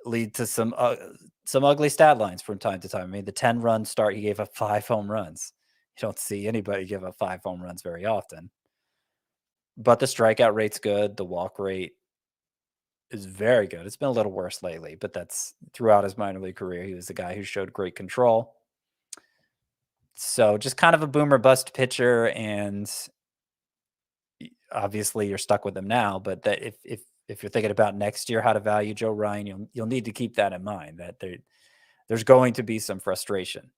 lead to some ugly stat lines from time to time. I mean, the 10-run start, he gave up 5 home runs. You don't see anybody give up 5 home runs very often. But the strikeout rate's good. The walk rate is very good. It's been a little worse lately, but that's throughout his minor league career. He was the guy who showed great control. So just kind of a boomer bust pitcher, and obviously you're stuck with him now. But that if you're thinking about next year how to value Joe Ryan, you'll need to keep that in mind, that there's going to be some frustration.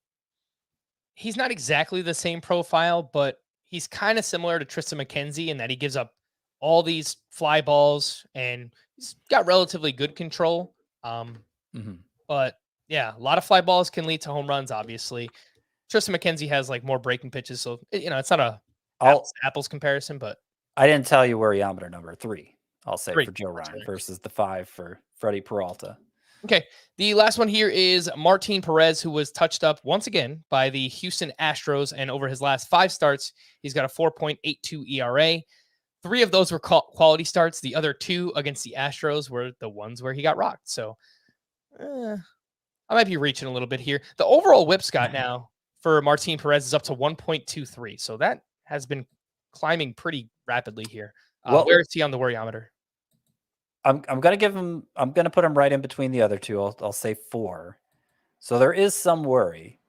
He's not exactly the same profile, but he's kind of similar to Tristan McKenzie in that he gives up all these fly balls and he's got relatively good control. But yeah, a lot of fly balls can lead to home runs, obviously. Tristan McKenzie has like more breaking pitches. So, it's not a apples comparison, but I didn't tell you worryometer number 3, I'll say, 3 for Joe Ryan versus the 5 for Freddie Peralta. Okay. The last one here is Martin Perez, who was touched up once again by the Houston Astros. And over his last 5 starts, he's got a 4.82 ERA. 3 of those were quality starts. The other 2 against the Astros were the ones where he got rocked. So I might be reaching a little bit here. The overall whip, Scott, now for Martin Perez is up to 1.23. So that has been climbing pretty rapidly here. Where is he on the worryometer? I'm going to put him right in between the other 2. I'll say 4. So there is some worry,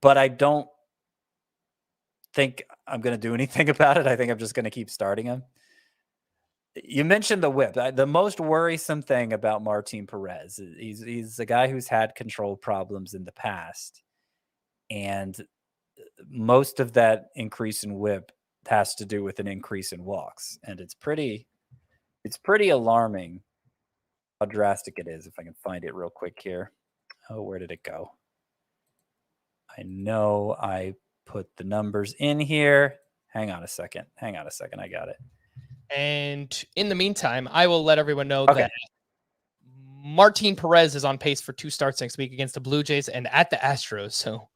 but I don't think I'm going to do anything about it. I think I'm just going to keep starting him. You mentioned the whip. The most worrisome thing about Martin Perez, he's a guy who's had control problems in the past. And most of that increase in whip has to do with an increase in walks. And it's pretty alarming how drastic it is. If I can find it real quick here. Oh, where did it go? I know I put the numbers in here. Hang on a second. I got it. And in the meantime, I will let everyone know that Martin Perez is on pace for 2 starts next week against the Blue Jays and at the Astros. So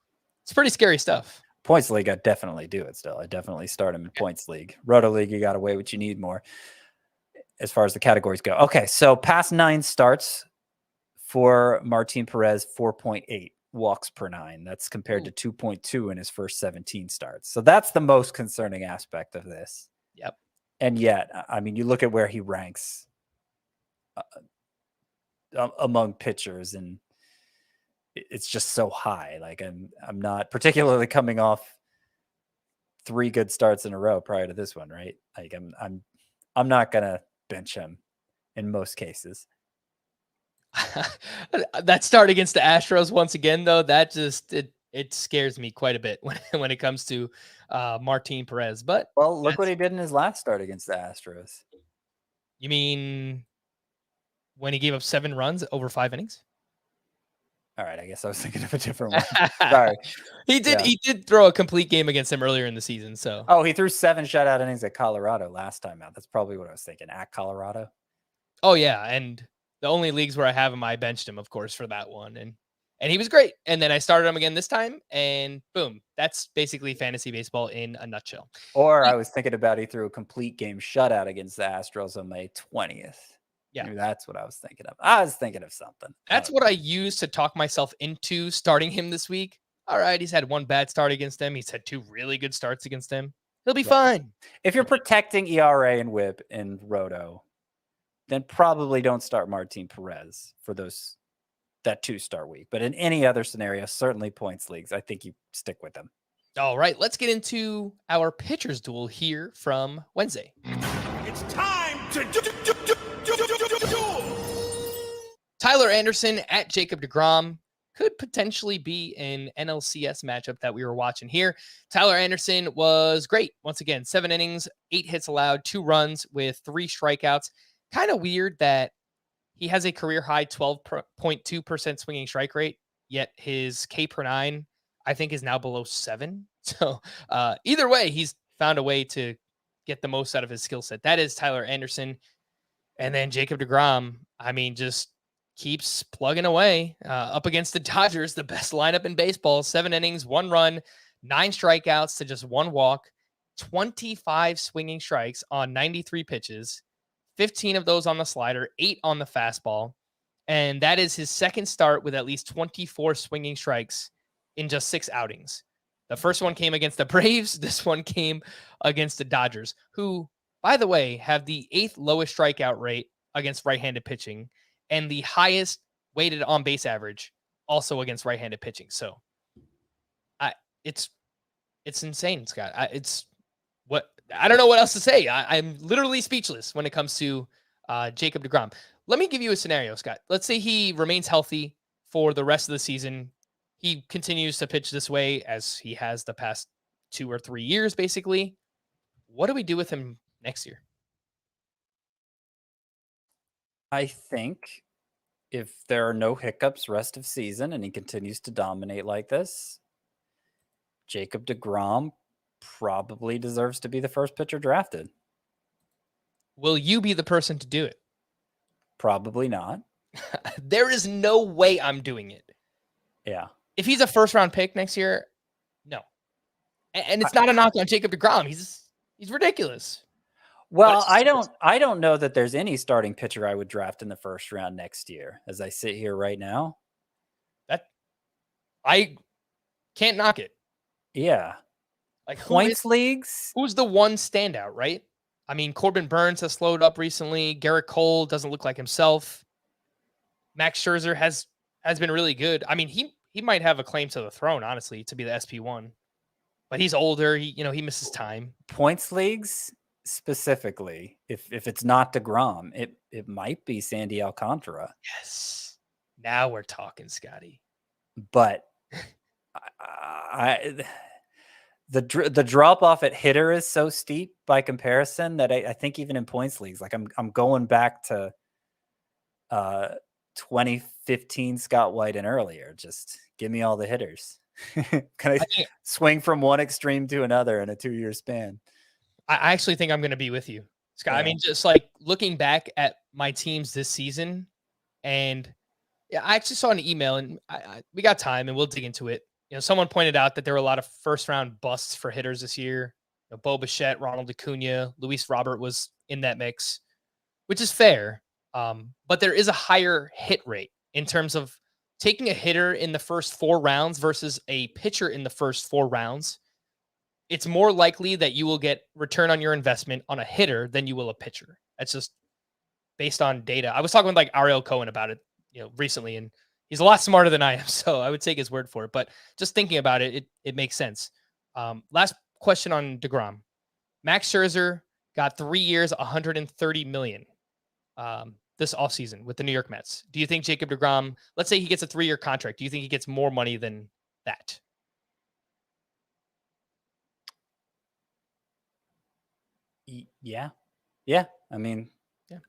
it's pretty scary stuff. Points league, I definitely do it still. I definitely start him in points league. Roto league, you got to weigh what you need more as far as the categories go. Okay, so past 9 starts for Martin Perez, 4.8 walks per 9. That's compared to 2.2 in his first 17 starts. So that's the most concerning aspect of this. Yep. And yet, I mean, you look at where he ranks among pitchers, and it's just so high. Like I'm not particularly coming off 3 good starts in a row prior to this one, right? Like I'm not gonna bench him in most cases. That start against the Astros once again, though, that just it scares me quite a bit when it comes to Martin Perez. But look what he did in his last start against the Astros. You mean when he gave up 7 runs over 5 innings? All right, I guess I was thinking of a different one. Sorry. He did throw a complete game against him earlier in the season. So he threw 7 shutout innings at Colorado last time out. That's probably what I was thinking, at Colorado. Oh yeah, and the only leagues where I have him, I benched him, of course, for that one, and he was great. And then I started him again this time, and boom, that's basically fantasy baseball in a nutshell. Or I was thinking about he threw a complete game shutout against the Astros on May 20th. Yeah, maybe that's what I was thinking of. I was thinking of something. That's what I used to talk myself into starting him this week. All right, he's had 1 bad start against them. He's had 2 really good starts against them. He'll be fine. If you're protecting ERA and whip in Roto, then probably don't start Martin Perez for that 2-start week. But in any other scenario, certainly points leagues, I think you stick with them. All right, let's get into our pitchers duel here from Wednesday. It's time to duel. Tyler Anderson at Jacob deGrom could potentially be an NLCS matchup that we were watching here. Tyler Anderson was great. Once again, 7 innings, 8 hits allowed, 2 runs with 3 strikeouts. Kind of weird that he has a career high 12.2% swinging strike rate, yet his K per nine, I think, is now below 7. So either way, he's found a way to get the most out of his skill set. That is Tyler Anderson. And then Jacob deGrom, I mean, just keeps plugging away up against the Dodgers, the best lineup in baseball. 7 innings, 1 run, 9 strikeouts to just 1 walk, 25 swinging strikes on 93 pitches, 15 of those on the slider, 8 on the fastball. And that is his second start with at least 24 swinging strikes in just 6 outings. The first one came against the Braves. This one came against the Dodgers, who, by the way, have the 8th lowest strikeout rate against right-handed pitching and the highest weighted on-base average also against right-handed pitching. So it's insane, Scott. I don't know what else to say. I'm literally speechless when it comes to Jacob deGrom. Let me give you a scenario, Scott. Let's say he remains healthy for the rest of the season. He continues to pitch this way as he has the past 2 or 3 years, basically. What do we do with him next year? I think if there are no hiccups rest of season and he continues to dominate like this, Jacob deGrom probably deserves to be the first pitcher drafted. Will you be the person to do it? Probably not. There is no way I'm doing it. Yeah. If he's a first round pick next year, no. And it's not a knock on Jacob deGrom. He's ridiculous. Well, I don't know that there's any starting pitcher I would draft in the first round next year as I sit here right now. That I can't knock it. Yeah. Like points leagues. Who's the one standout, right? I mean, Corbin Burns has slowed up recently. Garrett Cole doesn't look like himself. Max Scherzer has been really good. I mean, he might have a claim to the throne, honestly, to be the SP1. But he's older. He misses time. Points leagues specifically, if it's not deGrom, it might be Sandy Alcantara. Yes. Now we're talking, Scotty. But the drop off at hitter is so steep by comparison that I think even in points leagues, like I'm going back to 2015 Scott White and earlier. Just give me all the hitters. Can I swing from one extreme to another in a 2-year span? I actually think I'm going to be with you, Scott. Yeah. I mean, just like looking back at my teams this season, and yeah, I actually saw an email, and we got time, and we'll dig into it. Someone pointed out that there were a lot of first-round busts for hitters this year. Bo Bichette, Ronald Acuna, Luis Robert was in that mix, which is fair. But there is a higher hit rate in terms of taking a hitter in the first 4 rounds versus a pitcher in the first 4 rounds. It's more likely that you will get return on your investment on a hitter than you will a pitcher. That's just based on data. I was talking with like Ariel Cohen about it, recently, and he's a lot smarter than I am, so I would take his word for it. But just thinking about it, it makes sense. Last question on deGrom. Max Scherzer got 3 years, $130 million this offseason with the New York Mets. Do you think Jacob deGrom, let's say he gets a 3-year contract, do you think he gets more money than that? Yeah. I mean,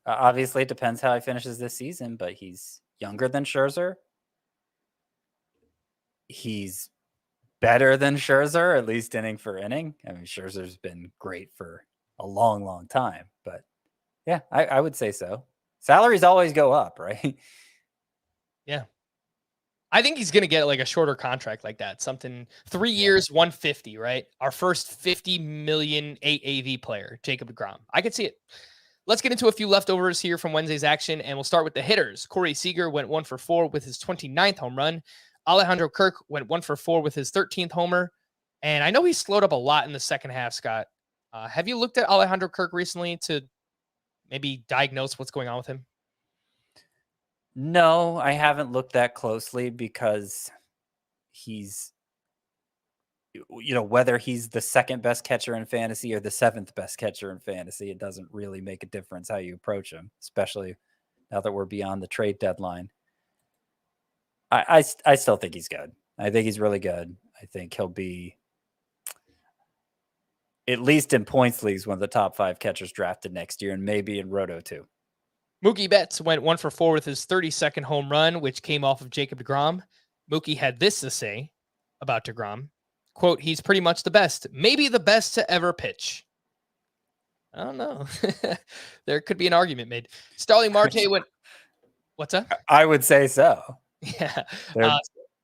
obviously it depends how he finishes this season, but he's younger than Scherzer. He's better than Scherzer, at least inning for inning. I mean, Scherzer's been great for a long, long time, but yeah, I would say so. Salaries always go up, right? Yeah. I think he's going to get like a shorter contract like that. Something 3 years, 150, right? Our first 50 million AAV player, Jacob deGrom. I could see it. Let's get into a few leftovers here from Wednesday's action, and we'll start with the hitters. Corey Seager went 1 for 4 with his 29th home run. Alejandro Kirk went 1 for 4 with his 13th homer. And I know he slowed up a lot in the second half, Scott. Have you looked at Alejandro Kirk recently to maybe diagnose what's going on with him? No, I haven't looked that closely because he's, whether he's the second best catcher in fantasy or the 7th best catcher in fantasy, it doesn't really make a difference how you approach him, especially now that we're beyond the trade deadline. I still think he's good. I think he's really good. I think he'll be, at least in points leagues, one of the top 5 catchers drafted next year, and maybe in Roto too. Mookie Betts went 1 for 4 with his 32nd home run, which came off of Jacob deGrom. Mookie had this to say about deGrom. Quote, he's pretty much the best, maybe the best to ever pitch. I don't know. There could be an argument made. Starling Marte went, what's up? I would say so. Yeah.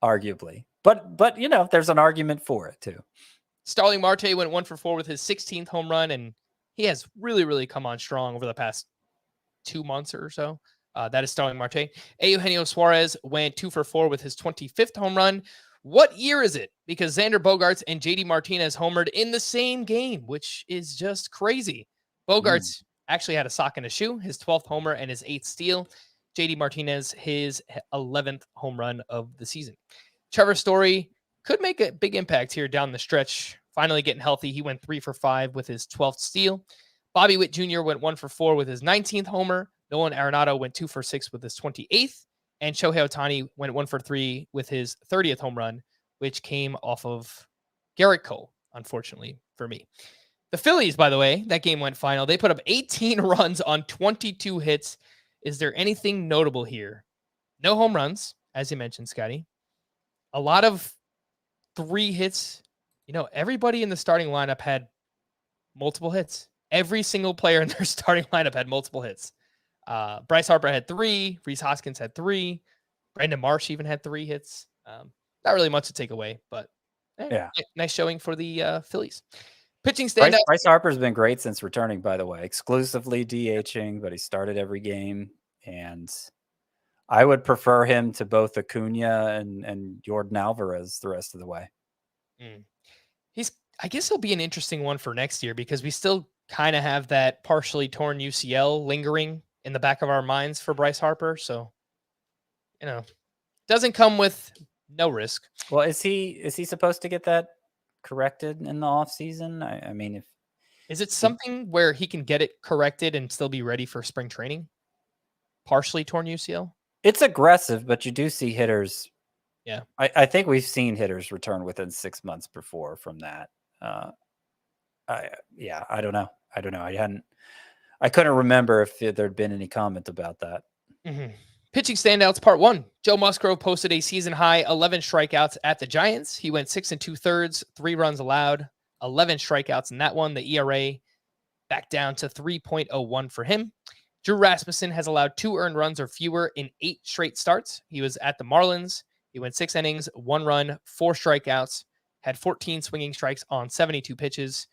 Arguably. But you know, there's an argument for it too. Starling Marte went 1 for 4 with his 16th home run, and he has really, really come on strong over the past 2 months or so. That is Starling Marte. Eugenio Suarez went 2 for 4 with his 25th home run. What year is it? Because Xander Bogaerts and JD Martinez homered in the same game, which is just crazy. Bogaerts actually had a sock in his shoe, his 12th homer and his 8th steal. JD Martinez, his 11th home run of the season. Trevor Story could make a big impact here down the stretch. Finally getting healthy. He went 3 for 5 with his 12th steal. Bobby Witt Jr. went 1 for 4 with his 19th homer. Nolan Arenado went 2 for 6 with his 28th. And Shohei Ohtani went 1 for 3 with his 30th home run, which came off of Garrett Cole, unfortunately for me. The Phillies, by the way, that game went final. They put up 18 runs on 22 hits. Is there anything notable here? No home runs, as you mentioned, Scotty. A lot of 3 hits. You know, everybody in the starting lineup had multiple hits. Every single player in their starting lineup had multiple hits. Bryce Harper had 3. Rhys Hoskins had 3. Brandon Marsh even had 3 hits. Not really much to take away, but yeah, nice showing for the Phillies. Pitching standout. Bryce Harper's been great since returning, by the way, exclusively DHing, but he started every game. And I would prefer him to both Acuna and Jordan Alvarez the rest of the way. I guess he'll be an interesting one for next year because we still kind of have that partially torn UCL lingering in the back of our minds for Bryce Harper. So, you know, doesn't come with no risk. Well, is he supposed to get that corrected in the off season? I mean, is it something where he can get it corrected and still be ready for spring training? Partially torn UCL? It's aggressive, but you do see hitters. Yeah. I think we've seen hitters return within 6 months before from that. I don't know. I couldn't remember if there'd been any comment about that. Mm-hmm. Pitching standouts, part 1. Joe Musgrove posted a season high 11 strikeouts at the Giants. He went 6 2/3, 3 runs allowed, 11 strikeouts in that one. The ERA back down to 3.01 for him. Drew Rasmussen has allowed 2 earned runs or fewer in 8 straight starts. He was at the Marlins. He went 6 innings, 1 run, 4 strikeouts, had 14 swinging strikes on 72 pitches.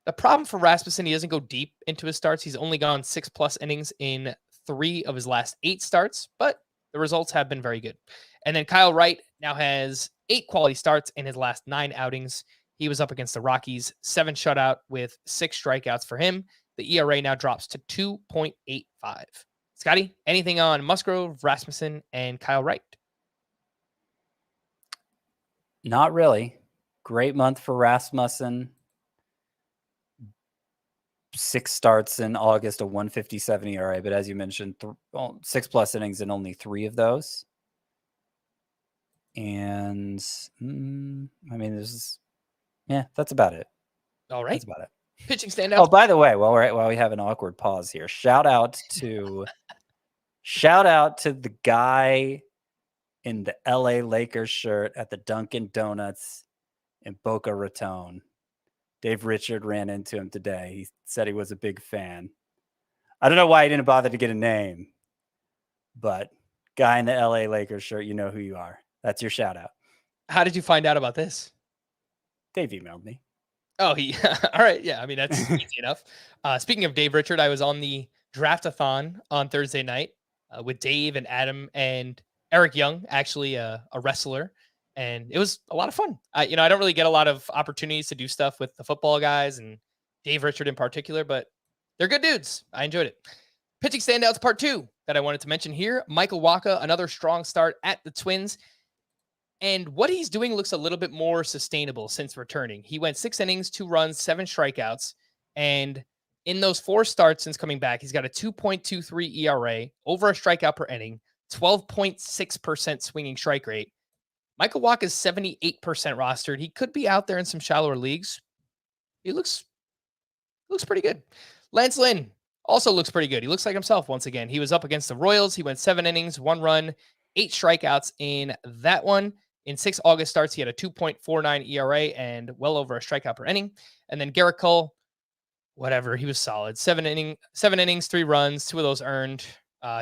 The problem for Rasmussen, he doesn't go deep into his starts. He's only gone 6+ innings in 3 of his last 8 starts, but the results have been very good. And then Kyle Wright now has 8 quality starts in his last 9 outings. He was up against the Rockies, 7 shutout with 6 strikeouts for him. The ERA now drops to 2.85. Scotty, anything on Musgrove, Rasmussen, and Kyle Wright? Not really. Great month for Rasmussen. 6 starts in August, a 157 ERA, but as you mentioned, 6+ innings in only 3 of those. And I mean, that's about it. All right, that's about it. Pitching standout. Oh, by the way, while we have an awkward pause here, shout out to the guy in the LA Lakers shirt at the Dunkin' Donuts in Boca Raton. Dave Richard ran into him today. He said he was a big fan. I don't know why he didn't bother to get a name, but guy in the LA Lakers shirt, you know who you are. That's your shout out. How did you find out about this? Dave emailed me. Oh, all right. Yeah. I mean, that's easy enough. Speaking of Dave Richard, I was on the draft-a-thon on Thursday night with Dave and Adam and Eric Young, actually a wrestler. And it was a lot of fun. I don't really get a lot of opportunities to do stuff with the football guys and Dave Richard in particular, but they're good dudes. I enjoyed it. Pitching standouts part 2 that I wanted to mention here. Michael Wacha, another strong start at the Twins. And what he's doing looks a little bit more sustainable since returning. He went 6 innings, 2 runs, 7 strikeouts. And in those 4 starts since coming back, he's got a 2.23 ERA, over a strikeout per inning, 12.6% swinging strike rate. Michael Wacha is 78% rostered. He could be out there in some shallower leagues. He looks pretty good. Lance Lynn, Also looks pretty good. He looks like himself once again. He was up against the Royals. He went 7 innings, 1 run, 8 strikeouts in that one. In 6 August starts, he had a 2.49 ERA and well over a strikeout per inning. And then Garrett Cole, whatever, he was solid. 7 innings, 3 runs, 2 of those earned.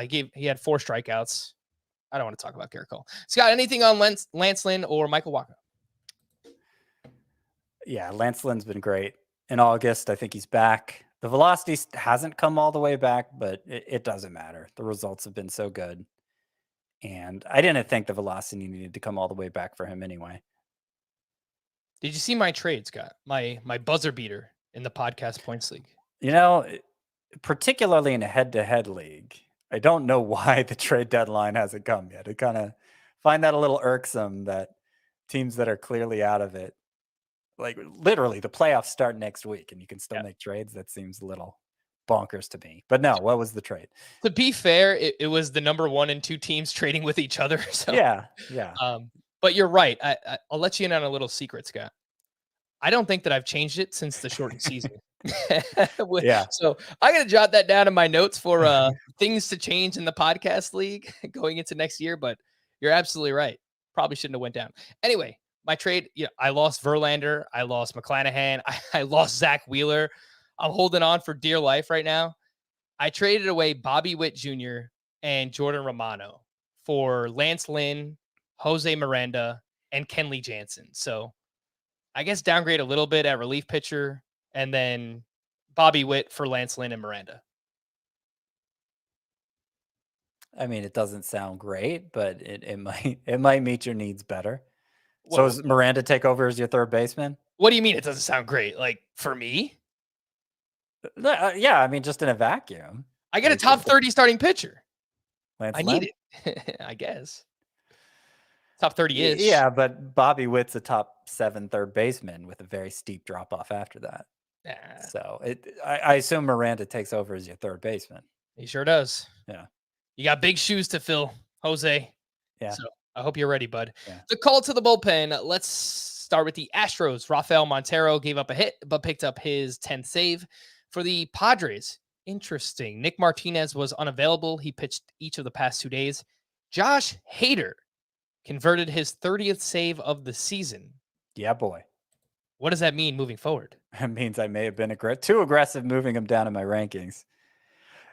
He had 4 strikeouts. I don't want to talk about Garrett Cole. Scott, anything on Lance Lynn or Michael Wacha? Yeah, Lance Lynn's been great. In August, I think he's back. The velocity hasn't come all the way back, but it doesn't matter. The results have been so good. And I didn't think the velocity needed to come all the way back for him anyway. Did you see my trade, Scott? My buzzer beater in the podcast points league. You know, particularly in a head-to-head league, I don't know why the trade deadline hasn't come yet. I kind of find that a little irksome that teams that are clearly out of it, like literally the playoffs start next week and you can still make trades. That seems a little bonkers to me. But no, what was the trade? To be fair, it was the number 1 and 2 teams trading with each other. So yeah. But you're right. I'll let you in on a little secret, Scott. I don't think that I've changed it since the shortened season. Yeah. So I got to jot that down in my notes for things to change in the podcast league going into next year. But you're absolutely right. Probably shouldn't have went down. Anyway, my trade, I lost Verlander. I lost McClanahan. I lost Zach Wheeler. I'm holding on for dear life right now. I traded away Bobby Witt Jr. and Jordan Romano for Lance Lynn, Jose Miranda, and Kenley Jansen. So I guess downgrade a little bit at relief pitcher, and then Bobby Witt for Lance Lynn and Miranda. I mean, it doesn't sound great, but it might meet your needs better. Whoa. So is Miranda take over as your third baseman? What do you mean it doesn't sound great? Like for me? Yeah, I mean, just in a vacuum. I get a top 30 starting pitcher. Lance I Lynn? need it. I guess. Top 30-ish. Yeah, but Bobby Witt's a top 7 third baseman with a very steep drop off after that. Yeah. So I assume Miranda takes over as your third baseman. He sure does. Yeah. You got big shoes to fill, Jose. Yeah. So I hope you're ready, bud. Yeah. The call to the bullpen. Let's start with the Astros. Rafael Montero gave up a hit, but picked up his 10th save. For the Padres, interesting. Nick Martinez was unavailable. He pitched each of the past 2 days. Josh Hader converted his 30th save of the season. Yeah, boy. What does that mean moving forward? That means I may have been too aggressive moving him down in my rankings.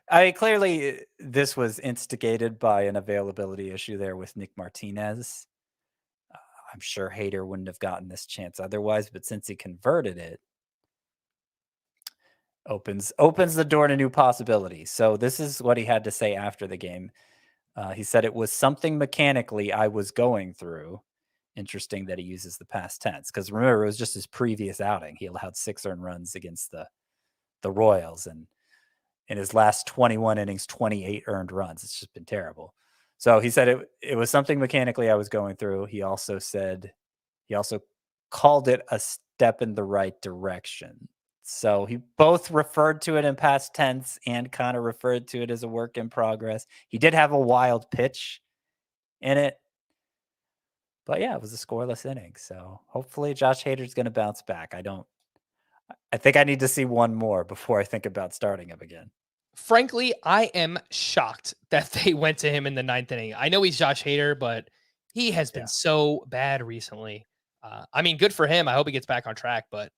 Clearly, this was instigated by an availability issue there with Nick Martinez. I'm sure Hader wouldn't have gotten this chance otherwise, but since he converted it, opens the door to new possibilities. So this is what he had to say after the game. He said it was something mechanically I was going through. Interesting that he uses the past tense, because remember, it was just his previous outing. He allowed 6 earned runs against the Royals, and in his last 21 innings, 28 earned runs. It's just been terrible. So he said it was something mechanically I was going through. He also called it a step in the right direction. So he both referred to it in past tense and kind of referred to it as a work in progress. He did have a wild pitch in it. But yeah, it was a scoreless inning. So hopefully Josh Hader's going to bounce back. I think I need to see one more before I think about starting him again. Frankly, I am shocked that they went to him in the 9th inning. I know he's Josh Hader, but he has been so bad recently. I mean, good for him. I hope he gets back on track, but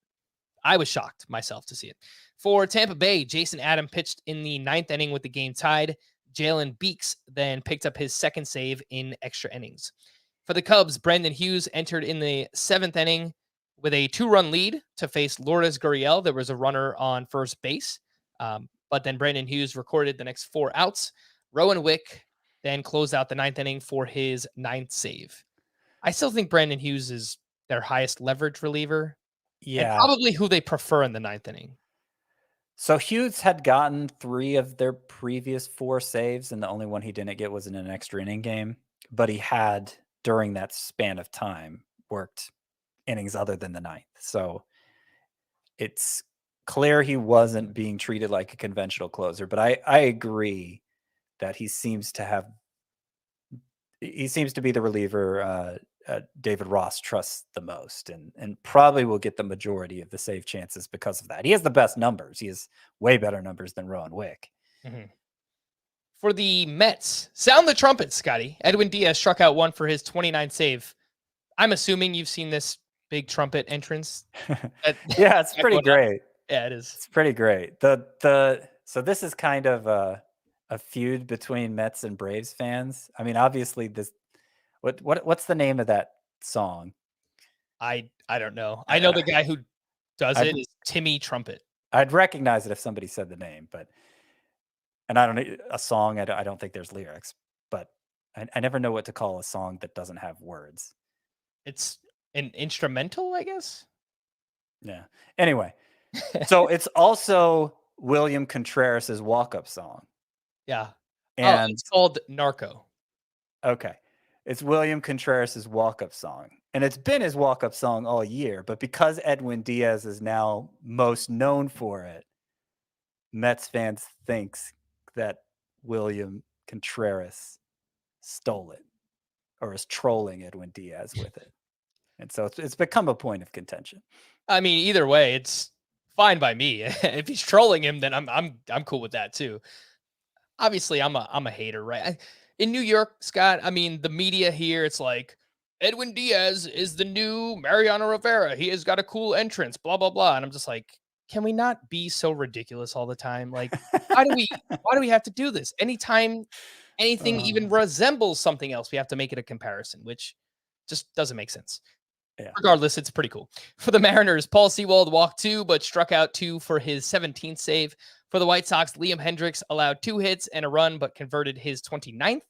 I was shocked myself to see it. For Tampa Bay, Jason Adam pitched in the 9th inning with the game tied. Jalen Beeks then picked up his 2nd save in extra innings. For the Cubs, Brendan Hughes entered in the 7th inning with a 2-run lead to face Lourdes Gurriel. There was a runner on first base, but then Brendan Hughes recorded the next 4 outs. Rowan Wick then closed out the 9th inning for his 9th save. I still think Brendan Hughes is their highest leverage reliever. Yeah. And probably who they prefer in the 9th inning. So Hughes had gotten 3 of their previous 4 saves, and the only one he didn't get was in an extra inning game. But he had, during that span of time, worked innings other than the 9th. So it's clear he wasn't being treated like a conventional closer. But I agree that he seems to be the reliever David Ross trusts the most, and probably will get the majority of the save chances because of that. He has the best numbers. He has way better numbers than Rowan Wick. Mm-hmm. For the Mets, sound the trumpet, Scotty. Edwin Diaz struck out one for his 29th save. I'm assuming you've seen this big trumpet entrance. Yeah, it's pretty great. Yeah, it is. It's pretty great. So this is kind of a feud between Mets and Braves fans. I mean, obviously what's the name of that song? I don't know. I know the guy who does it is Timmy Trumpet. I'd recognize it if somebody said the name, and I don't know a song. I don't think there's lyrics, but I never know what to call a song that doesn't have words. It's an instrumental, I guess. Yeah. Anyway, so it's also William Contreras' walk-up song. Yeah. And it's called Narco. Okay. It's William Contreras' walk-up song. And it's been his walk-up song all year, but because Edwin Diaz is now most known for it, Mets fans thinks that William Contreras stole it or is trolling Edwin Diaz with it. And so it's become a point of contention. I mean, either way, it's fine by me. If he's trolling him, then I'm cool with that too. Obviously, I'm a hater, right? In New York, Scott, I mean, the media here, it's like Edwin Diaz is the new Mariano Rivera. He has got a cool entrance, blah blah blah. And I'm just like, can we not be so ridiculous all the time? Like, why do we have to do this? Anytime anything even resembles something else, we have to make it a comparison, which just doesn't make sense. Yeah. Regardless, it's pretty cool. For the Mariners, Paul Sewald walked 2, but struck out 2 for his 17th save. For the White Sox, Liam Hendricks allowed 2 hits and a run, but converted his 29th.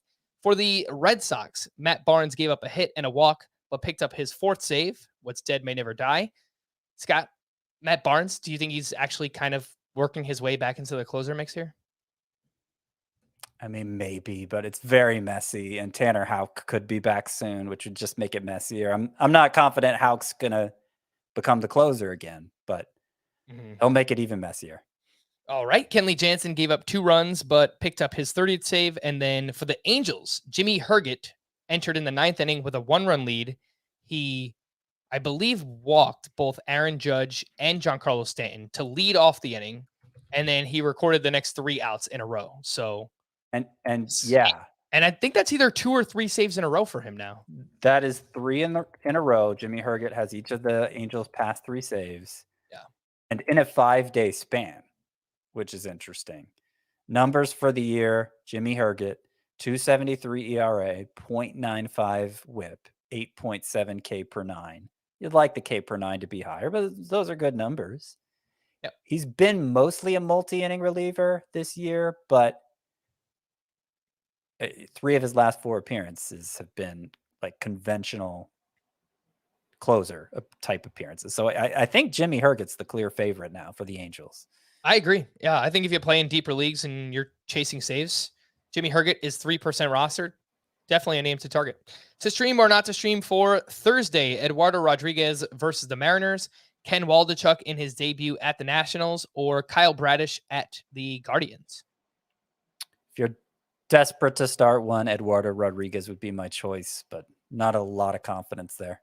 For the Red Sox, Matt Barnes gave up a hit and a walk, but picked up his 4th save. What's dead may never die. Scott, Matt Barnes, do you think he's actually kind of working his way back into the closer mix here? I mean, maybe, but it's very messy, and Tanner Houck could be back soon, which would just make it messier. I'm not confident Houck's gonna become the closer again, but he'll make it even messier. All right. Kenley Jansen gave up 2 runs, but picked up his 30th save. And then for the Angels, Jimmy Herget entered in the 9th inning with a 1-run lead. He, I believe, walked both Aaron Judge and Giancarlo Stanton to lead off the inning, and then he recorded the next 3 outs in a row. So. And yeah. And I think that's either 2 or 3 saves in a row for him now. That is 3 in a row. Jimmy Herget has each of the Angels' past 3 saves. Yeah. And in a 5-day span, which is interesting. Numbers for the year, Jimmy Herget, 2.73 ERA, 0.95 whip, 8.7 K per 9. You'd like the K per 9 to be higher, but those are good numbers. Yep. He's been mostly a multi-inning reliever this year, but 3 of his last 4 appearances have been like conventional closer type appearances. So I think Jimmy Herget's the clear favorite now for the Angels. I agree. Yeah, I think if you play in deeper leagues and you're chasing saves, Jimmy Herget is 3% rostered. Definitely a name to target. To stream or not to stream for Thursday, Eduardo Rodriguez versus the Mariners, Ken Waldichuk in his debut at the Nationals, or Kyle Bradish at the Guardians. If you're desperate to start one, Eduardo Rodriguez would be my choice, but not a lot of confidence there.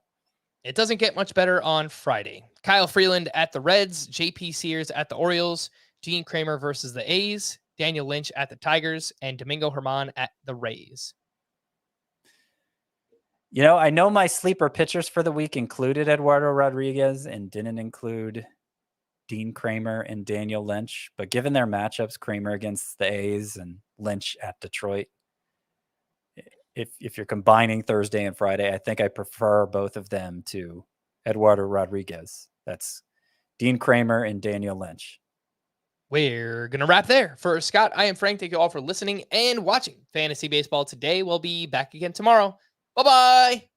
It doesn't get much better on Friday. Kyle Freeland at the Reds, JP Sears at the Orioles, Gene Kramer versus the A's, Daniel Lynch at the Tigers, and Domingo Germán at the Rays. You know, I know my sleeper pitchers for the week included Eduardo Rodriguez and didn't include Dean Kramer and Daniel Lynch, but given their matchups, Kramer against the A's and Lynch at Detroit, if you're combining Thursday and Friday, I think I prefer both of them to Eduardo Rodriguez. That's Dean Kramer and Daniel Lynch. We're going to wrap there. For Scott, I am Frank. Thank you all for listening and watching Fantasy Baseball today. We'll be back again tomorrow. Bye-bye.